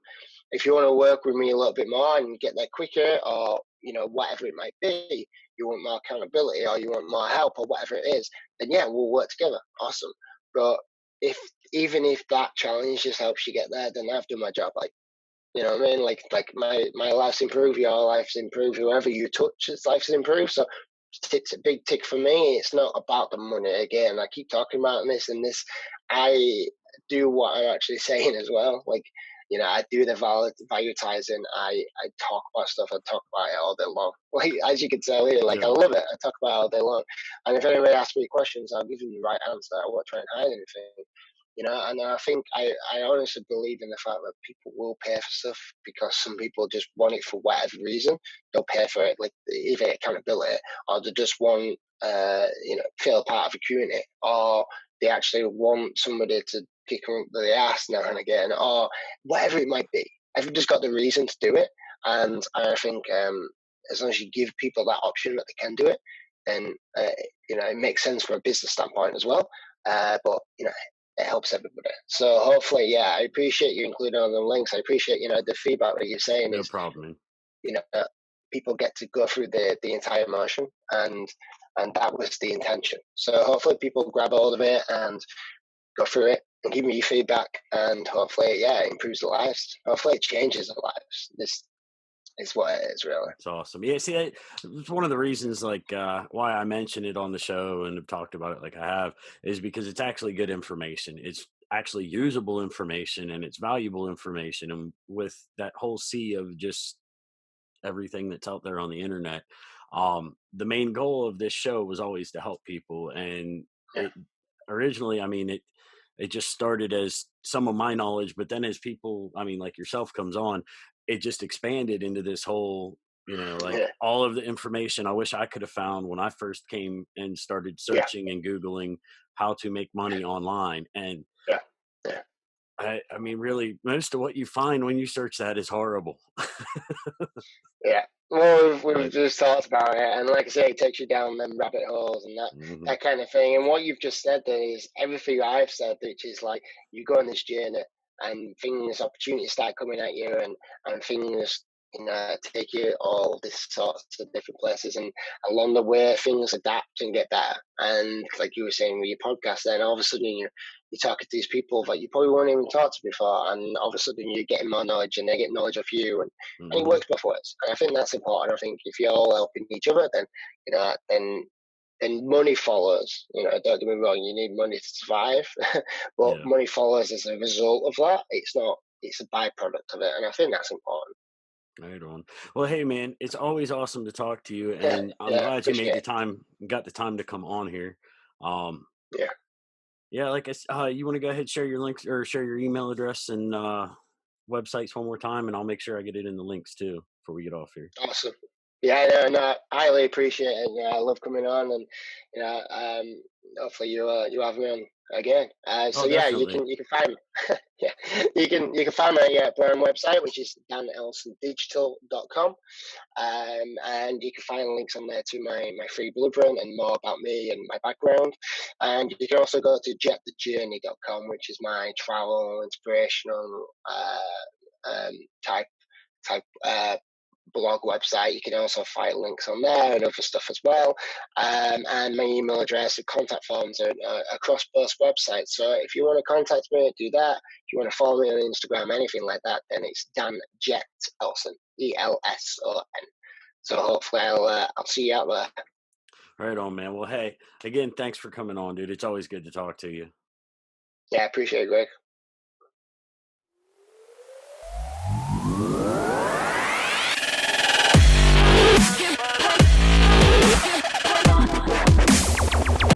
If you want to work with me a little bit more and get there quicker, or whatever it might be, you want more accountability, or you want more help, or whatever it is, then yeah, we'll work together. Awesome. But if even if that challenge just helps you get there, then I've done my job. Like, you know what I mean? Like my life's improved, your life's improved, whoever you touch, its life's improved. So it's a big tick for me. It's not about the money. Again, I keep talking about this and this. I do what I'm actually saying as well. Like, I do the valuetizing. I talk about stuff. I talk about it all day long. Like, as you can tell here, like, I Yeah. love it. I talk about it all day long. And if anybody asks me questions, I'll give them the right answer. I won't try and hide anything. And I think I honestly believe in the fact that people will pay for stuff because some people just want it for whatever reason. They'll pay for it, like either accountability, or they just want feel a part of a community, or they actually want somebody to kick them up the ass now and again, or whatever it might be. I've just got the reason to do it, and I think as long as you give people that option that they can do it, then it makes sense from a business standpoint as well. But it helps everybody. So hopefully, yeah, I appreciate you including on the links. I appreciate the feedback that you're saying No is problem, man. you know people get to go through the entire motion, and that was the intention. So hopefully people grab hold of it and go through it and give me your feedback, and hopefully, yeah, it improves the lives. Hopefully it changes the lives. This is what it is, really. It's awesome. Yeah, see, it's one of the reasons, like, why I mention it on the show and have talked about it like I have, is because it's actually good information. It's actually usable information and it's valuable information. And with that whole sea of just everything that's out there on the internet, the main goal of this show was always to help people. And Yeah, it originally, I mean, it just started as some of my knowledge, but then as people, I mean, like yourself comes on, it just expanded into this whole, like yeah, all of the information I wish I could have found when I first came and started yeah, searching and Googling how to make money online. And yeah, yeah. I mean, really, most of what you find when you search that is horrible. Yeah. Well, we've But just talked about it, and like I say, it takes you down them rabbit holes and that mhm, that kind of thing. And what you've just said there is everything I've said, which is like you go on this journey, and opportunities start coming at you, and things take you all this sorts of different places, and along the way things adapt and get better. And like you were saying with your podcast, then all of a sudden you're talking to these people that you probably won't even talk to before, and all of a sudden you're getting more knowledge, and they get knowledge of you, and it mhm, works both ways. And I think that's important. I think if you're all helping each other, then then money follows. Don't get me wrong, you need money to survive, but yeah. money follows as a result of that. It's not. It's a byproduct of it, and I think that's important. Right on. Well, hey man, it's always awesome to talk to you, Yeah, and I'm yeah, glad you made appreciate the it. time, got the time to come on here. Um, Yeah, yeah, like you want to go ahead, share your links or share your email address and websites one more time, and I'll make sure I get it in the links too before we get off here. awesome. Yeah, no, I highly appreciate it. Yeah, I love coming on, and hopefully you have me on again. So Oh, yeah, you definitely. can find yeah, you can find my brand website, which is danelsondigital.com. And you can find links on there to my free blueprint and more about me and my background. And you can also go to jetthejourney.com, which is my travel inspirational um, type blog website. You can also find links on there and other stuff as well. And my email address and contact forms are across both websites. So if you want to contact me, do that. If you want to follow me on Instagram, anything like that, then it's Dan Jet Elson, Elson. So hopefully I'll see you out there. Right on, man. Well, hey, again, thanks for coming on, dude. It's always good to talk to you. Yeah, I appreciate it, Greg.